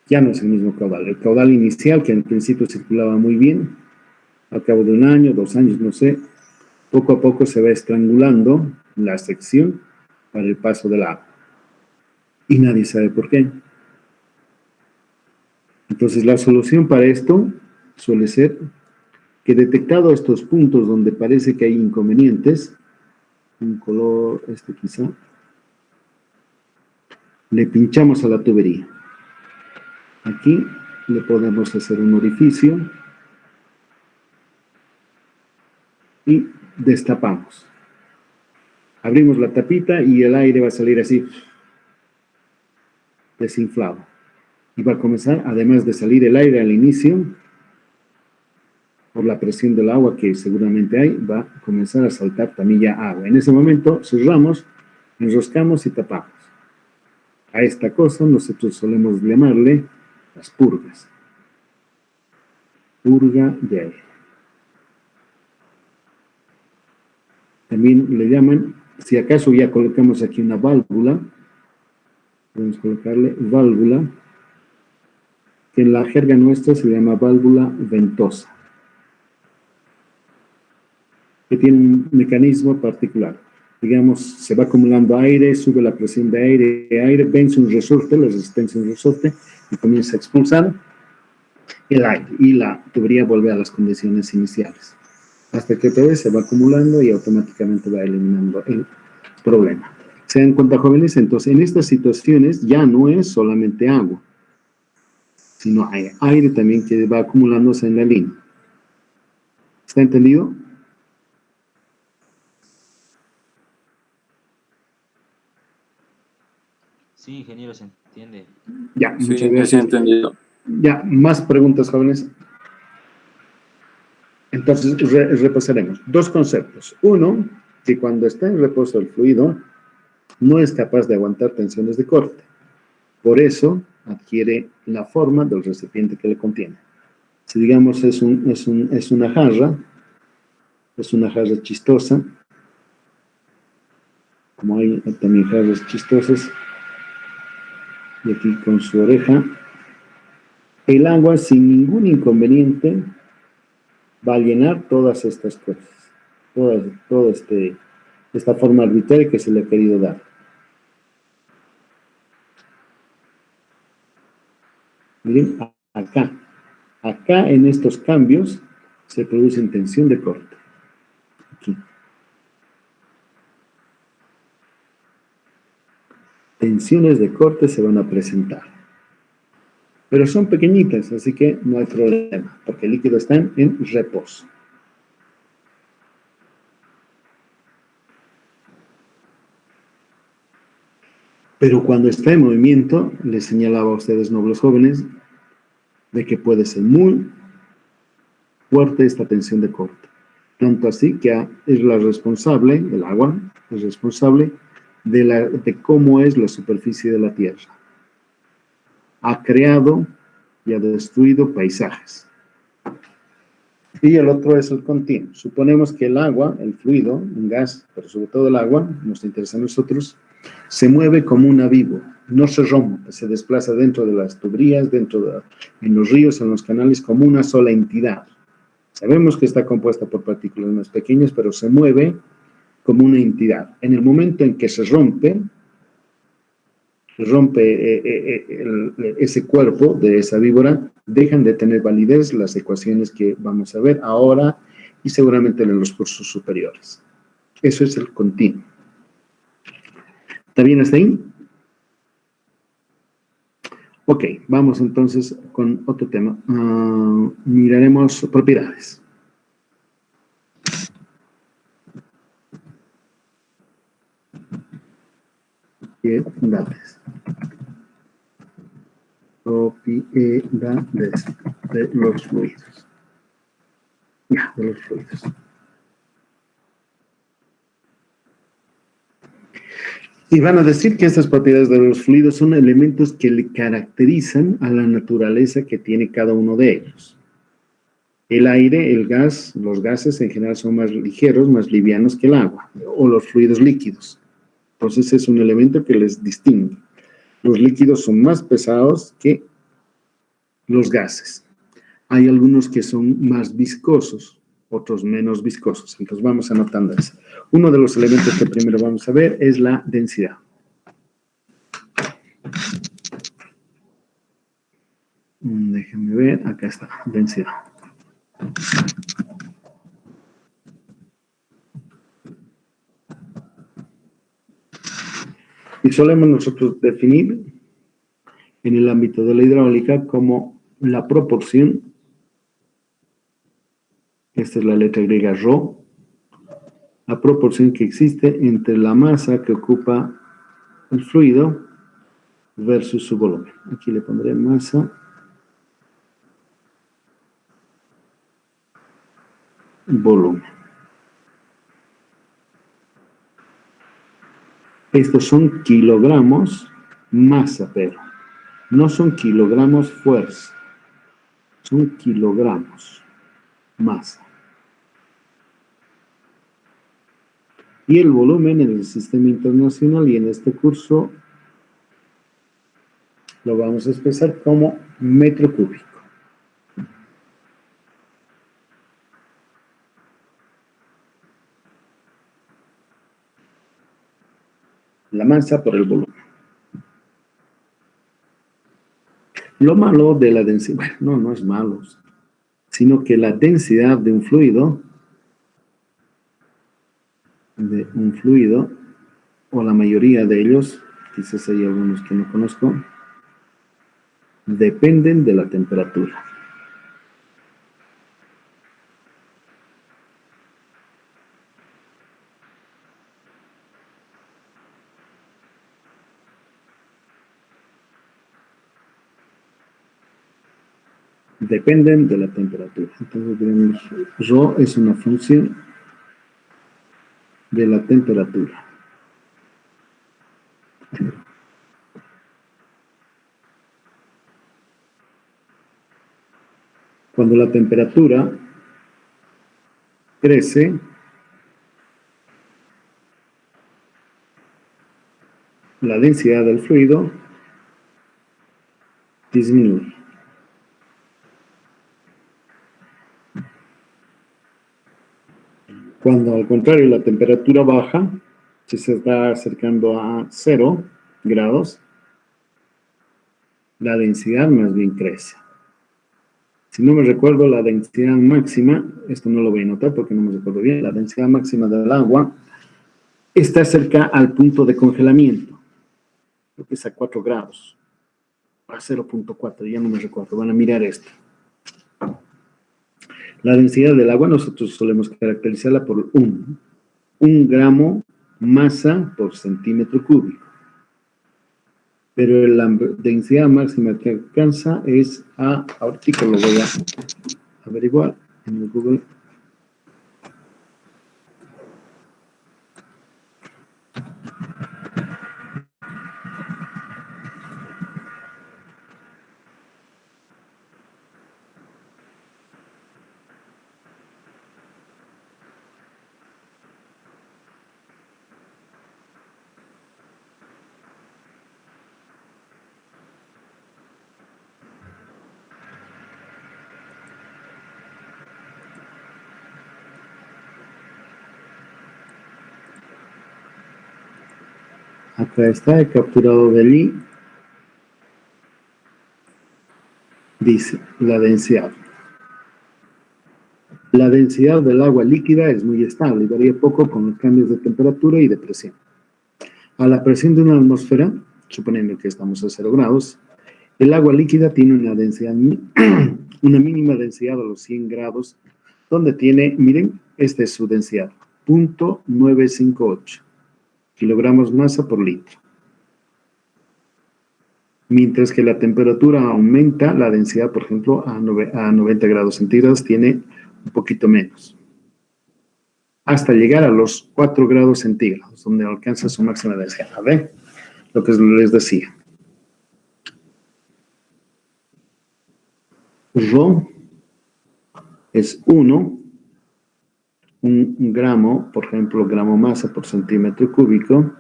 Speaker 1: Ya no es el mismo caudal. El caudal inicial, que al principio circulaba muy bien, al cabo de 1 año, 2 años, no sé, poco a poco se va estrangulando la sección para el paso del agua. Y nadie sabe por qué. Entonces la solución para esto suele ser que detectado estos puntos donde parece que hay inconvenientes, un color quizá, le pinchamos a la tubería. Aquí le podemos hacer un orificio y destapamos. Abrimos la tapita y el aire va a salir así, desinflado. Y va a comenzar, además de salir el aire al inicio, por la presión del agua que seguramente hay, va a comenzar a saltar también ya agua. En ese momento cerramos, enroscamos y tapamos. A esta cosa nosotros solemos llamarle las purgas. Purga de aire. También le llaman, si acaso ya colocamos aquí una válvula, podemos colocarle válvula, que en la jerga nuestra se llama válvula ventosa, que tiene un mecanismo particular. Digamos, se va acumulando aire, sube la presión de aire, vence un resorte, la resistencia de un resorte, y comienza a expulsar el aire, y la tubería vuelve a las condiciones iniciales, hasta que otra vez se va acumulando y automáticamente va eliminando el problema. ¿Se dan cuenta, jóvenes? Entonces, en estas situaciones ya no es solamente agua, sino hay aire también que va acumulándose en la línea. ¿Está entendido?
Speaker 3: Sí, ingeniero, se entiende.
Speaker 1: Ya,
Speaker 4: Sí,
Speaker 1: muchas
Speaker 4: sí,
Speaker 1: gracias.
Speaker 4: entendido.
Speaker 1: Ya, más preguntas, jóvenes. Entonces, repasaremos. Dos conceptos. Uno, que cuando está en reposo el fluido, no es capaz de aguantar tensiones de corte. Por eso, adquiere la forma del recipiente que le contiene. Si, digamos, es una jarra chistosa, como hay también jarras chistosas, y aquí con su oreja, el agua sin ningún inconveniente va a llenar todas estas cosas, toda esta forma arbitraria que se le ha querido dar. Miren, acá en estos cambios se produce tensión de corte. Aquí. Tensiones de corte se van a presentar. Pero son pequeñitas, así que no hay problema, porque el líquido está en reposo. Pero cuando está en movimiento, les señalaba a ustedes, nobles jóvenes, de que puede ser muy fuerte esta tensión de corte. Tanto así que es la responsable, el agua, es responsable de cómo es la superficie de la Tierra. Ha creado y ha destruido paisajes. Y el otro es el continuo. Suponemos que el agua, el fluido, un gas, pero sobre todo el agua, nos interesa a nosotros, se mueve como una víbora, no se rompe, se desplaza dentro de las tuberías, en los ríos, en los canales, como una sola entidad. Sabemos que está compuesta por partículas más pequeñas, pero se mueve como una entidad. En el momento en que se rompe ese cuerpo de esa víbora, dejan de tener validez las ecuaciones que vamos a ver ahora y seguramente en los cursos superiores. Eso es el continuo. ¿Está bien hasta ahí? Ok, vamos entonces con otro tema. Miraremos propiedades. Propiedades. Propiedades de los fluidos. Ya, de los fluidos. Y van a decir que estas propiedades de los fluidos son elementos que le caracterizan a la naturaleza que tiene cada uno de ellos. El aire, el gas, los gases en general son más ligeros, más livianos que el agua, o los fluidos líquidos. Entonces es un elemento que les distingue. Los líquidos son más pesados que los gases. Hay algunos que son más viscosos, otros menos viscosos. Entonces vamos anotando eso. Uno de los elementos que primero vamos a ver es la densidad. Déjenme ver, acá está, densidad. Y solemos nosotros definir en el ámbito de la hidráulica como la proporción, esta es la letra griega ρ, la proporción que existe entre la masa que ocupa el fluido versus su volumen. Aquí le pondré masa, volumen. Estos son kilogramos masa, pero no son kilogramos fuerza, son kilogramos masa. Y el volumen en el sistema internacional y en este curso lo vamos a expresar como metro cúbico. La masa por el volumen. Lo malo de la densidad, bueno, no es malo, sino que la densidad de un fluido, o la mayoría de ellos, quizás hay algunos que no conozco, dependen de la temperatura. Dependen de la temperatura. Entonces tenemos ρ es una función de la temperatura. Cuando la temperatura crece, la densidad del fluido disminuye. Cuando al contrario la temperatura baja, si se está acercando a 0 grados, la densidad más bien crece. Si no me recuerdo la densidad máxima, esto no lo voy a notar porque no me recuerdo bien, la densidad máxima del agua está cerca al punto de congelamiento. Creo que es a 4 grados, a 0.4, ya no me recuerdo, van a mirar esto. La densidad del agua nosotros solemos caracterizarla por 1 gramo masa por centímetro cúbico. Pero la densidad máxima que alcanza es ahorita lo voy a averiguar en el Google. Acá está, he capturado de allí. Dice, la densidad. La densidad del agua líquida es muy estable y varía poco con los cambios de temperatura y de presión. A la presión de una atmósfera, suponiendo que estamos a 0 grados, el agua líquida tiene una densidad, una mínima densidad a los 100 grados, donde tiene, miren, esta es su densidad, 0.958 kilogramos masa por litro. Mientras que la temperatura aumenta, la densidad, por ejemplo, a 90 grados centígrados tiene un poquito menos, hasta llegar a los 4 grados centígrados, donde alcanza su máxima densidad. A ver, lo que les decía. Rho es 1, un gramo, por ejemplo, gramo masa por centímetro cúbico,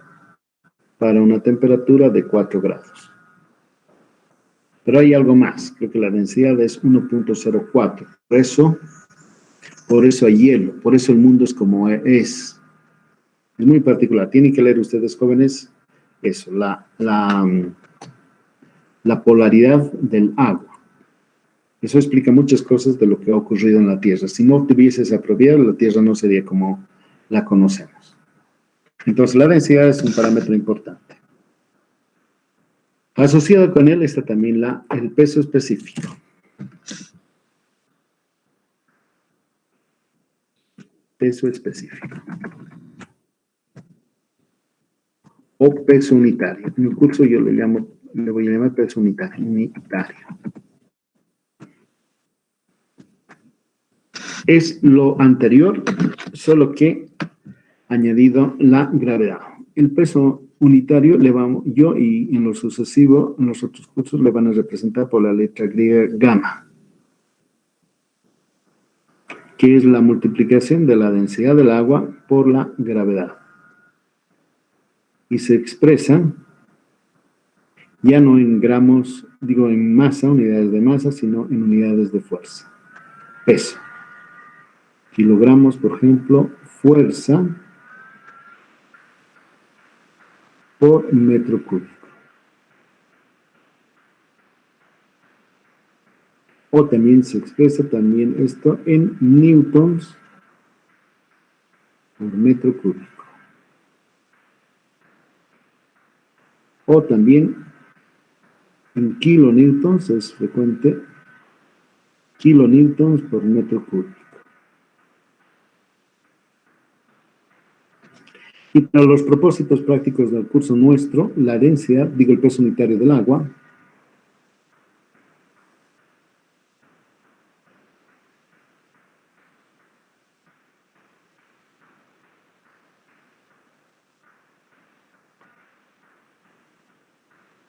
Speaker 1: para una temperatura de 4 grados. Pero hay algo más, creo que la densidad es 1.04. Por eso hay hielo, por eso el mundo es como es. Es muy particular. Tienen que leer ustedes, jóvenes, eso, la polaridad del agua. Eso explica muchas cosas de lo que ha ocurrido en la Tierra. Si no tuviese esa propiedad, la Tierra no sería como la conocemos. Entonces, la densidad es un parámetro importante. Asociado con él está también el peso específico. Peso específico. O peso unitario. En el curso yo le voy a llamar peso unitario. Es lo anterior, solo que añadido la gravedad. El peso unitario yo y en lo sucesivo, en los otros cursos, le van a representar por la letra griega gamma, que es la multiplicación de la densidad del agua por la gravedad. Y se expresa ya no en gramos, digo en masa, unidades de masa, sino en unidades de fuerza. Peso. Kilogramos, por ejemplo, fuerza por metro cúbico. O también se expresa también esto en newtons por metro cúbico. O también en kilonewtons, es frecuente, kilonewtons por metro cúbico. Y para los propósitos prácticos del curso nuestro, la densidad, digo el peso unitario del agua,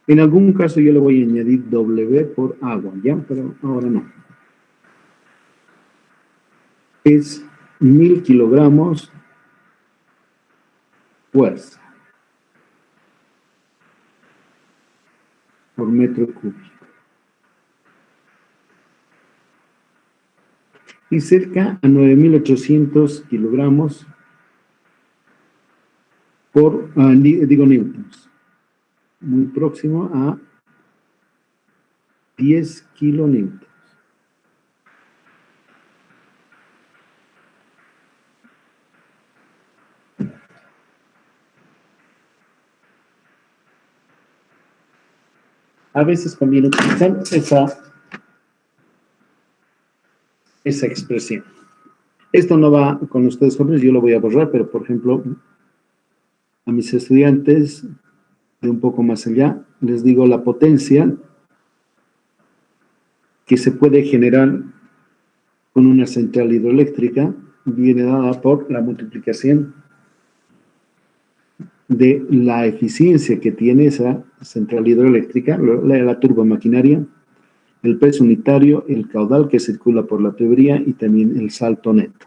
Speaker 1: en algún caso yo le voy a añadir W por agua, ¿ya? Pero ahora no. Es 1000 kilogramos fuerza por metro cúbico. Y cerca a 9800 kilogramos por, newtons. Muy próximo a 10 kilonewtons. A veces conviene utilizar esa expresión. Esto no va con ustedes, jóvenes, yo lo voy a borrar, pero por ejemplo, a mis estudiantes de un poco más allá, les digo la potencia que se puede generar con una central hidroeléctrica viene dada por la multiplicación de la eficiencia que tiene esa central hidroeléctrica, la turbomaquinaria, el peso unitario, el caudal que circula por la tubería y también el salto neto.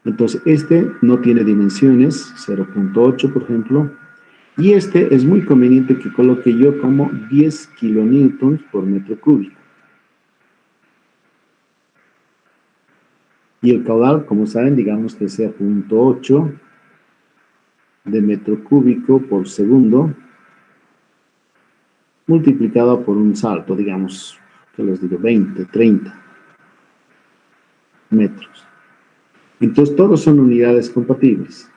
Speaker 1: Entonces, este no tiene dimensiones, 0.8 por ejemplo, y este es muy conveniente que coloque yo como 10 kilonewtons por metro cúbico. Y el caudal, como saben, digamos que sea 0.8 de metro cúbico por segundo, multiplicado por un salto, digamos, que les digo, 20, 30 metros. Entonces, todos son unidades compatibles.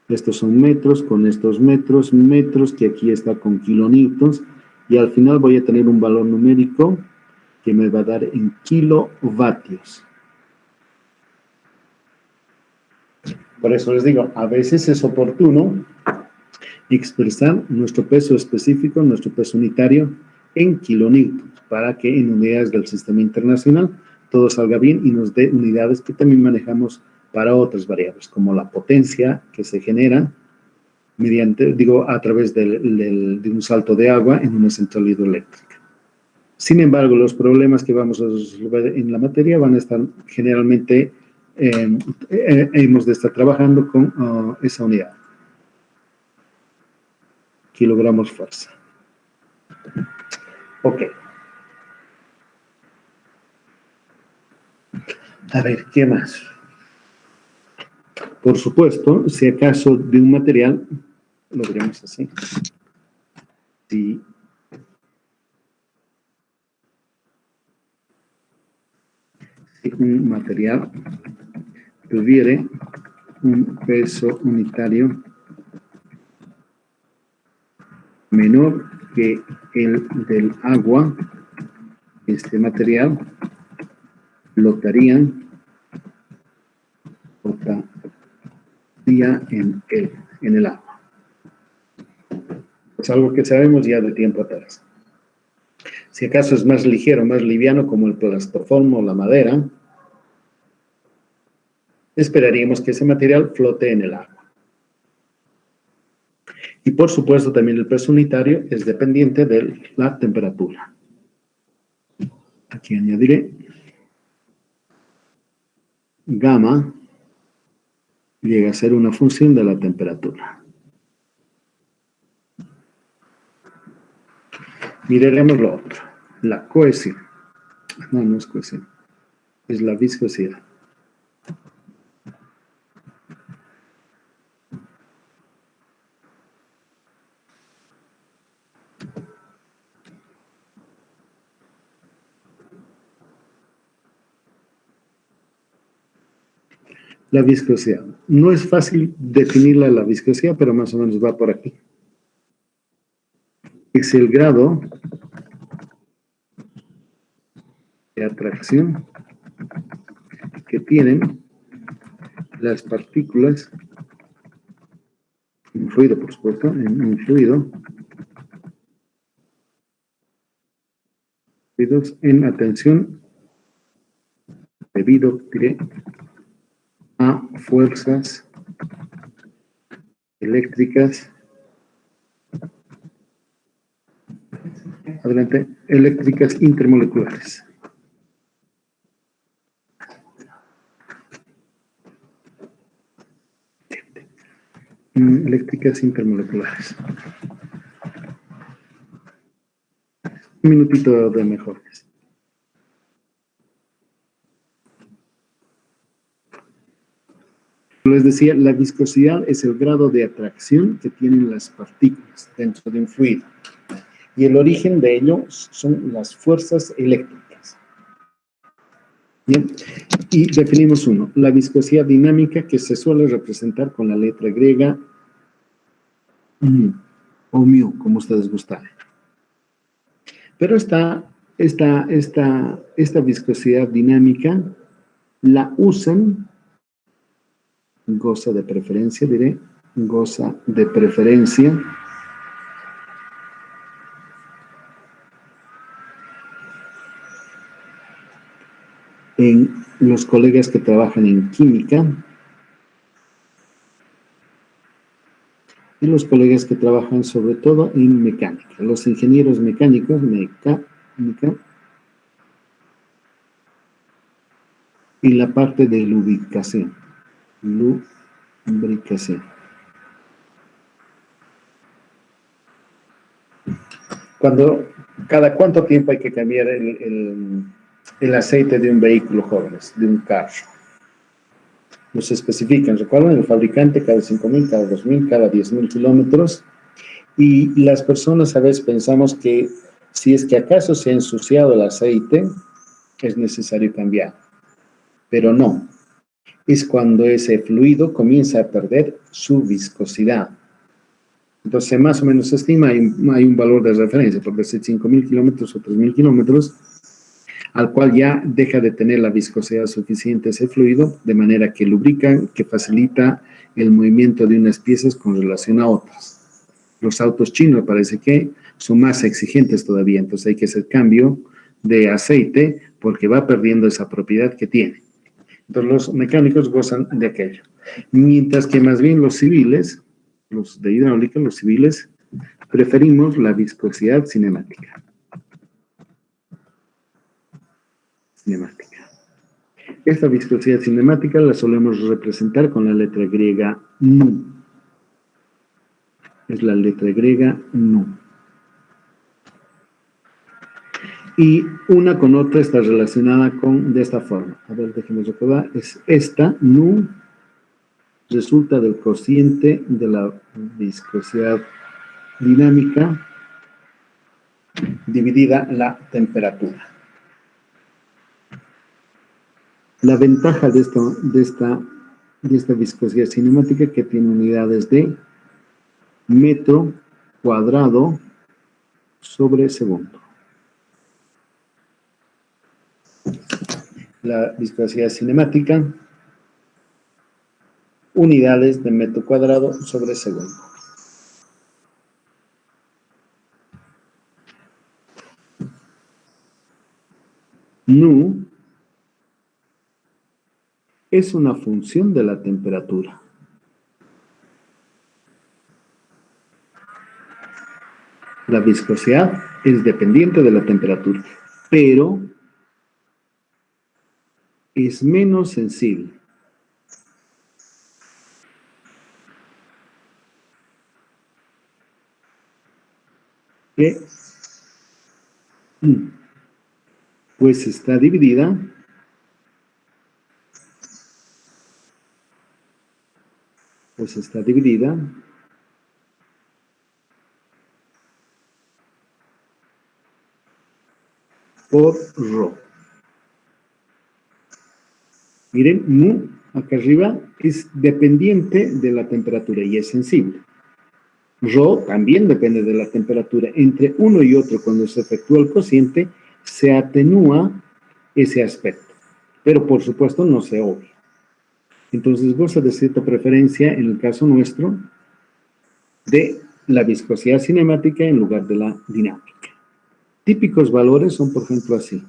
Speaker 1: Estos son metros con estos metros, metros que aquí está con kilonewtons, y al final voy a tener un valor numérico que me va a dar en kilovatios. Por eso les digo, a veces es oportuno expresar nuestro peso específico, nuestro peso unitario en kilonewtons, para que en unidades del sistema internacional todo salga bien y nos dé unidades que también manejamos para otras variables, como la potencia que se genera mediante, a través de un salto de agua en una central hidroeléctrica. Sin embargo, los problemas que vamos a resolver en la materia van a estar generalmente, hemos de estar trabajando con esa unidad. Kilogramos fuerza. Ok. A ver, ¿qué más? Por supuesto, si acaso de un material, lo veremos así. Si un material tuviera un peso unitario menor que el del agua, este material flotaría en el agua. Es algo que sabemos ya de tiempo atrás. Si acaso es más ligero, más liviano, como el plastoformo o la madera, esperaríamos que ese material flote en el agua. Y por supuesto también el peso unitario es dependiente de la temperatura. Aquí añadiré gamma llega a ser una función de la temperatura. Miraremos lo otro, la cohesión. No, no es cohesión, es la viscosidad. La viscosidad. No es fácil definirla la viscosidad, pero más o menos va por aquí. Es el grado de atracción que tienen las partículas, un fluido, por supuesto, en un fluido, fluidos en atención debido, diré, a fuerzas eléctricas, adelante, eléctricas intermoleculares. Eléctricas intermoleculares. Un minutito de mejores. Les decía, la viscosidad es el grado de atracción que tienen las partículas dentro de un fluido. Y el origen de ello son las fuerzas eléctricas. Bien, y definimos uno, la viscosidad dinámica, que se suele representar con la letra griega o mu, como ustedes gustan. Pero esta viscosidad dinámica la usan, goza de preferencia, diré, goza de preferencia en los colegas que trabajan en química y los colegas que trabajan sobre todo en mecánica, los ingenieros mecánicos, mecánica, y la parte de lubricación. ¿Cada cuánto tiempo hay que cambiar el aceite de un vehículo, jóvenes, de un carro? Los especifican, recuerdan, el fabricante cada 5.000, cada 2.000, cada 10.000 kilómetros. Y las personas a veces pensamos que si es que acaso se ha ensuciado el aceite, es necesario cambiar. Pero no. Es cuando ese fluido comienza a perder su viscosidad. Entonces, más o menos se estima, hay un valor de referencia, por decir 5.000 kilómetros o 3.000 kilómetros, al cual ya deja de tener la viscosidad suficiente ese fluido, de manera que lubrica, que facilita el movimiento de unas piezas con relación a otras. Los autos chinos parece que son más exigentes todavía, entonces hay que hacer cambio de aceite porque va perdiendo esa propiedad que tiene. Entonces los mecánicos gozan de aquello. Mientras que más bien los civiles, los de hidráulica, los civiles, preferimos la viscosidad cinemática. Esta viscosidad cinemática la solemos representar con la letra griega nu. Es la letra griega nu. Y una con otra está relacionada de esta forma. A ver, déjenme recordar. Es esta, nu, resulta del cociente de la viscosidad dinámica dividida la temperatura. La ventaja de esta viscosidad cinemática que tiene unidades de metro cuadrado sobre segundo. La viscosidad cinemática, unidades de metro cuadrado sobre segundo. Nu es una función de la temperatura. La viscosidad es dependiente de la temperatura, pero es menos sensible. Que, pues está dividida por Rho. Miren, mu acá arriba es dependiente de la temperatura y es sensible. Rho también depende de la temperatura. Entre uno y otro, cuando se efectúa el cociente, se atenúa ese aspecto. Pero por supuesto no se obvia. Entonces goza de cierta preferencia, en el caso nuestro, de la viscosidad cinemática en lugar de la dinámica. Típicos valores son, por ejemplo, así.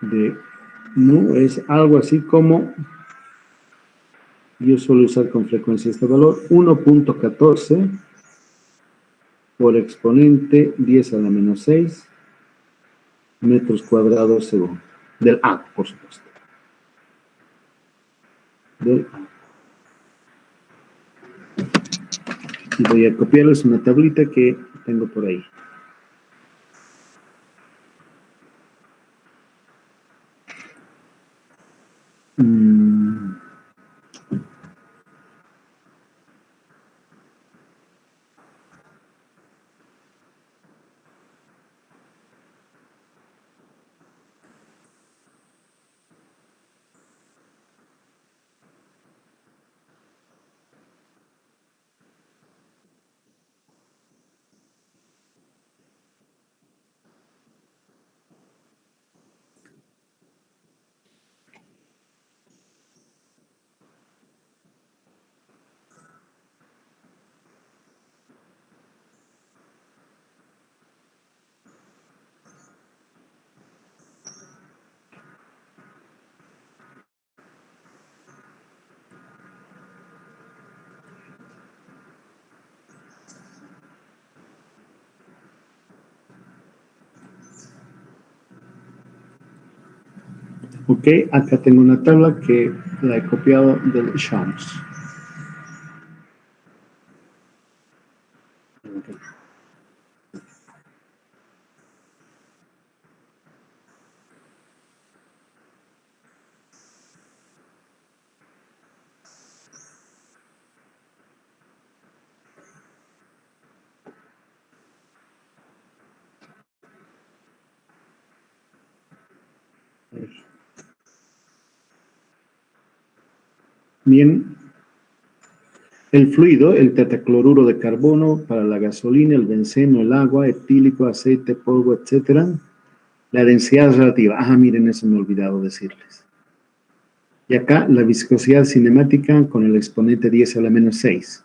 Speaker 1: De mu es algo así como, yo suelo usar con frecuencia este valor, 1.14 por exponente 10 a la menos 6 metros cuadrados segundo. Del agua, por supuesto. Del agua. Y voy a copiarles una tablita que tengo por ahí. Ok, acá tengo una tabla que la he copiado del Shams. Okay. Bien, el fluido, el tetacloruro de carbono para la gasolina, el benceno, el agua, etílico, aceite, polvo, etcétera. La densidad relativa. Ah, miren, eso me he olvidado decirles. Y acá la viscosidad cinemática con el exponente 10 a la menos 6.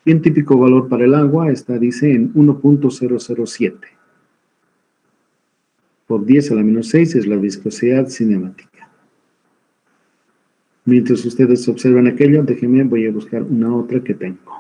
Speaker 1: Y un típico valor para el agua está, dice, en 1.007. Por 10 a la menos 6 es la viscosidad cinemática. Mientras ustedes observan aquello, déjenme, voy a buscar una otra que tengo.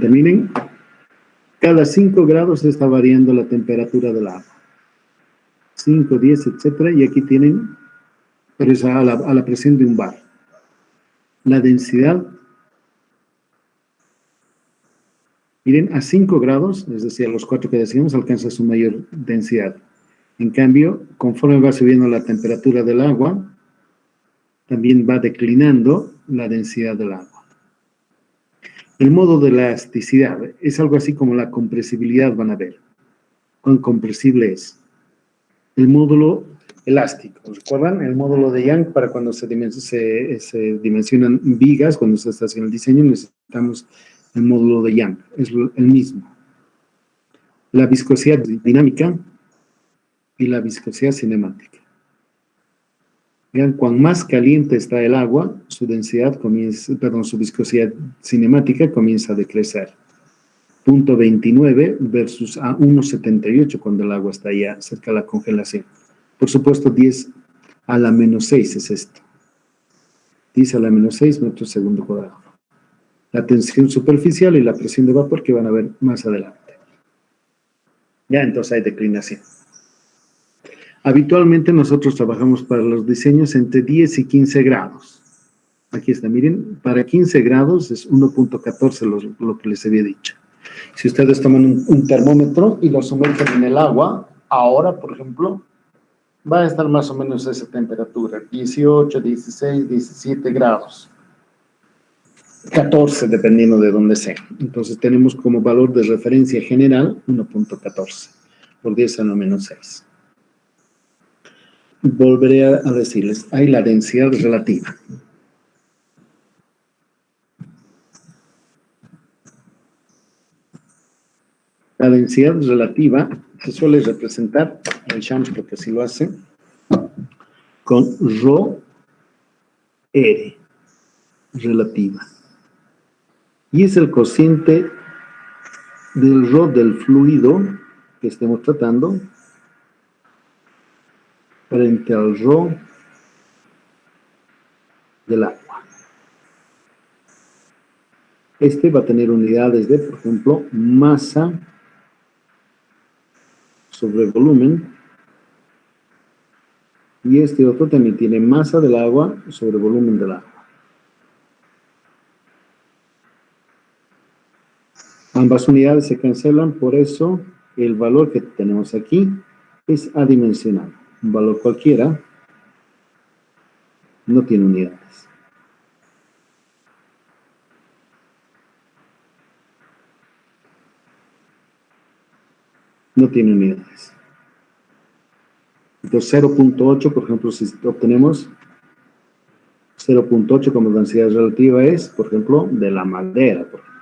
Speaker 1: Miren, cada 5 grados está variando la temperatura del agua. 5, 10, etcétera, y aquí tienen, pero es a la presión de un bar. La densidad, miren, a 5 grados, es decir, a los 4 que decíamos, alcanza su mayor densidad. En cambio, conforme va subiendo la temperatura del agua, también va declinando la densidad del agua. El modo de elasticidad es algo así como la compresibilidad, van a ver. ¿Cuán compresible es? El módulo elástico. ¿Recuerdan? El módulo de Young, para cuando se dimensionan vigas, cuando se está haciendo el diseño, necesitamos el módulo de Young. Es el mismo. La viscosidad dinámica y la viscosidad cinemática. Vean, cuán más caliente está el agua, su densidad comienza, perdón, su viscosidad cinemática comienza a decrecer. 0.29 versus a 1.78 cuando el agua está ya cerca de la congelación. Por supuesto, 10 a la menos 6 es esto. 10 a la menos 6 metros segundo cuadrado. La tensión superficial y la presión de vapor que van a ver más adelante. Ya, entonces hay declinación. Habitualmente nosotros trabajamos para los diseños entre 10 y 15 grados. Aquí está, miren, para 15 grados es 1.14 lo que les había dicho. Si ustedes toman un termómetro y lo sumergen en el agua, ahora, por ejemplo, va a estar más o menos esa temperatura, 18, 16, 17 grados. 14, dependiendo de dónde sea. Entonces tenemos como valor de referencia general 1.14 por 10 a la menos 6. Volveré a decirles, hay la densidad relativa. La densidad relativa se suele representar, el Shams porque así lo hace, con ρ R, relativa. Y es el cociente del ρ del fluido que estemos tratando frente al ρ del agua. Este va a tener unidades de, por ejemplo, masa sobre volumen, y este otro también tiene masa del agua sobre volumen del agua. Ambas unidades se cancelan, por eso el valor que tenemos aquí es adimensional. Un valor cualquiera no tiene unidades. No tiene unidades. Entonces 0.8, por ejemplo, si obtenemos 0.8 como densidad relativa es, por ejemplo, de la madera, por ejemplo.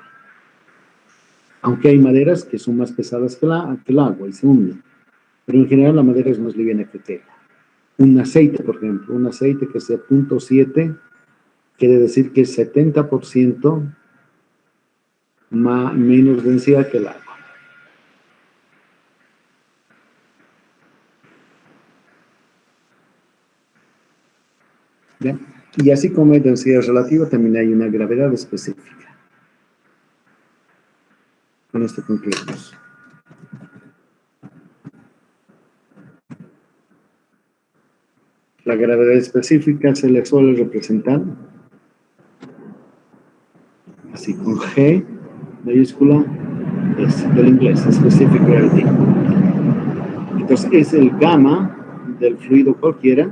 Speaker 1: Aunque hay maderas que son más pesadas que el agua y se hunden. Pero en general la madera es más liviana que tela. Un aceite, por ejemplo, un aceite que sea 0.7, quiere decir que es 70% menos densidad que el agua. ¿Bien? Y así como hay densidad relativa, también hay una gravedad específica. Con esto concluimos. La gravedad específica se le suele representar así con G mayúscula, es del inglés, specific gravity. Entonces es el gamma del fluido cualquiera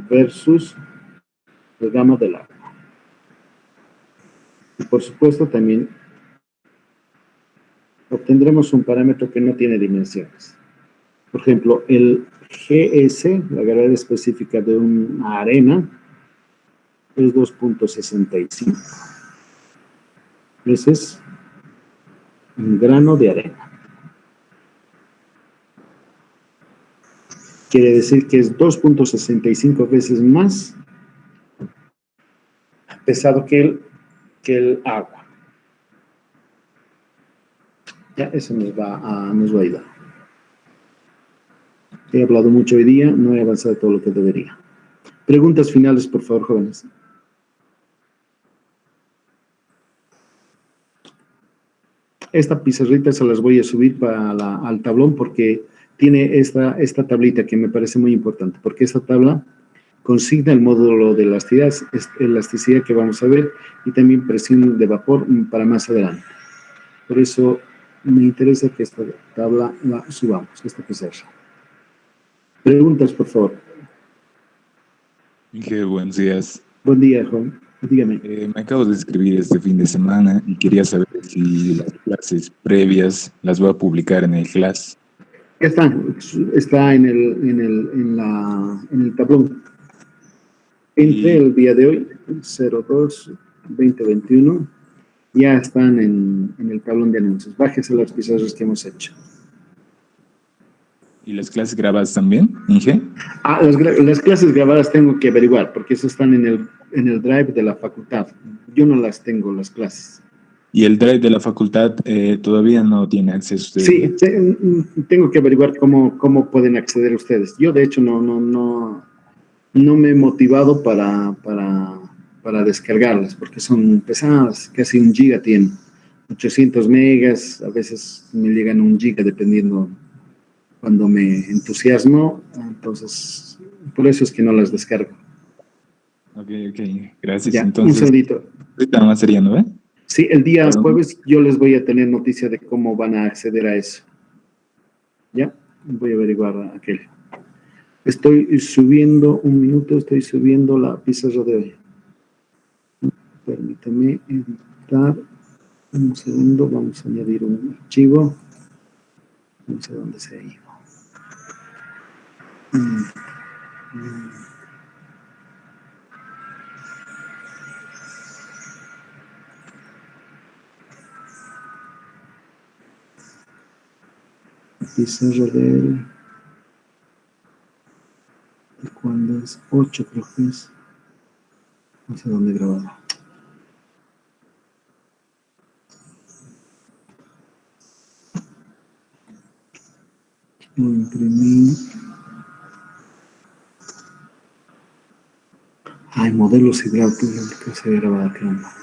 Speaker 1: versus el gamma del agua. Y por supuesto también obtendremos un parámetro que no tiene dimensiones. Por ejemplo, el GS, la gravedad específica de una arena, es 2.65. Ese es un grano de arena. Quiere decir que es 2.65 veces más pesado que el agua. Ya, eso nos va a ayudar. He hablado mucho hoy día, no he avanzado todo lo que debería. Preguntas finales, por favor, jóvenes. Esta pizarrita se las voy a subir al tablón porque tiene esta tablita que me parece muy importante, porque esta tabla consigna el módulo de elasticidad que vamos a ver y también presión de vapor para más adelante. Por eso me interesa que esta tabla la subamos, esta pizarra. Preguntas, por favor.
Speaker 4: Inge, buenos días.
Speaker 1: Buen día, Juan. Dígame.
Speaker 4: Me acabo de escribir este fin de semana y quería saber si las clases previas las voy a publicar en el Class.
Speaker 1: Ya está en el tablón. Entre el día de hoy, 02-2021, ya están en el tablón de anuncios. Bájese las pizarras que hemos hecho.
Speaker 4: ¿Y las clases grabadas también, Inge?
Speaker 1: Las clases grabadas tengo que averiguar, porque esas están en el drive de la facultad. Yo no las tengo, las clases.
Speaker 4: ¿Y el drive de la facultad todavía no tiene acceso?
Speaker 1: Sí, tengo que averiguar cómo pueden acceder ustedes. Yo, de hecho, no me he motivado para descargarlas, porque son pesadas, casi 1 giga tienen. 800 megas, a veces me llegan 1 giga, dependiendo cuando me entusiasmo. Entonces, por eso es que no las descargo.
Speaker 4: Ok, gracias.
Speaker 1: Ya,
Speaker 4: entonces,
Speaker 1: un segundito.
Speaker 4: Ahorita más sería, ¿no?
Speaker 1: Sí, el día
Speaker 4: Perdón.
Speaker 1: jueves yo les voy a tener noticia de cómo van a acceder a eso. Ya, voy a averiguar aquel. Estoy subiendo, un minuto, estoy subiendo la pizarra de hoy. Permítame editar. Un segundo, vamos a añadir un archivo. No sé dónde se ha ido. Pizarra de cuándo es 8, creo que es. No sé dónde grabar. Lo imprimí. Modelos hidráulicos se grabado acá.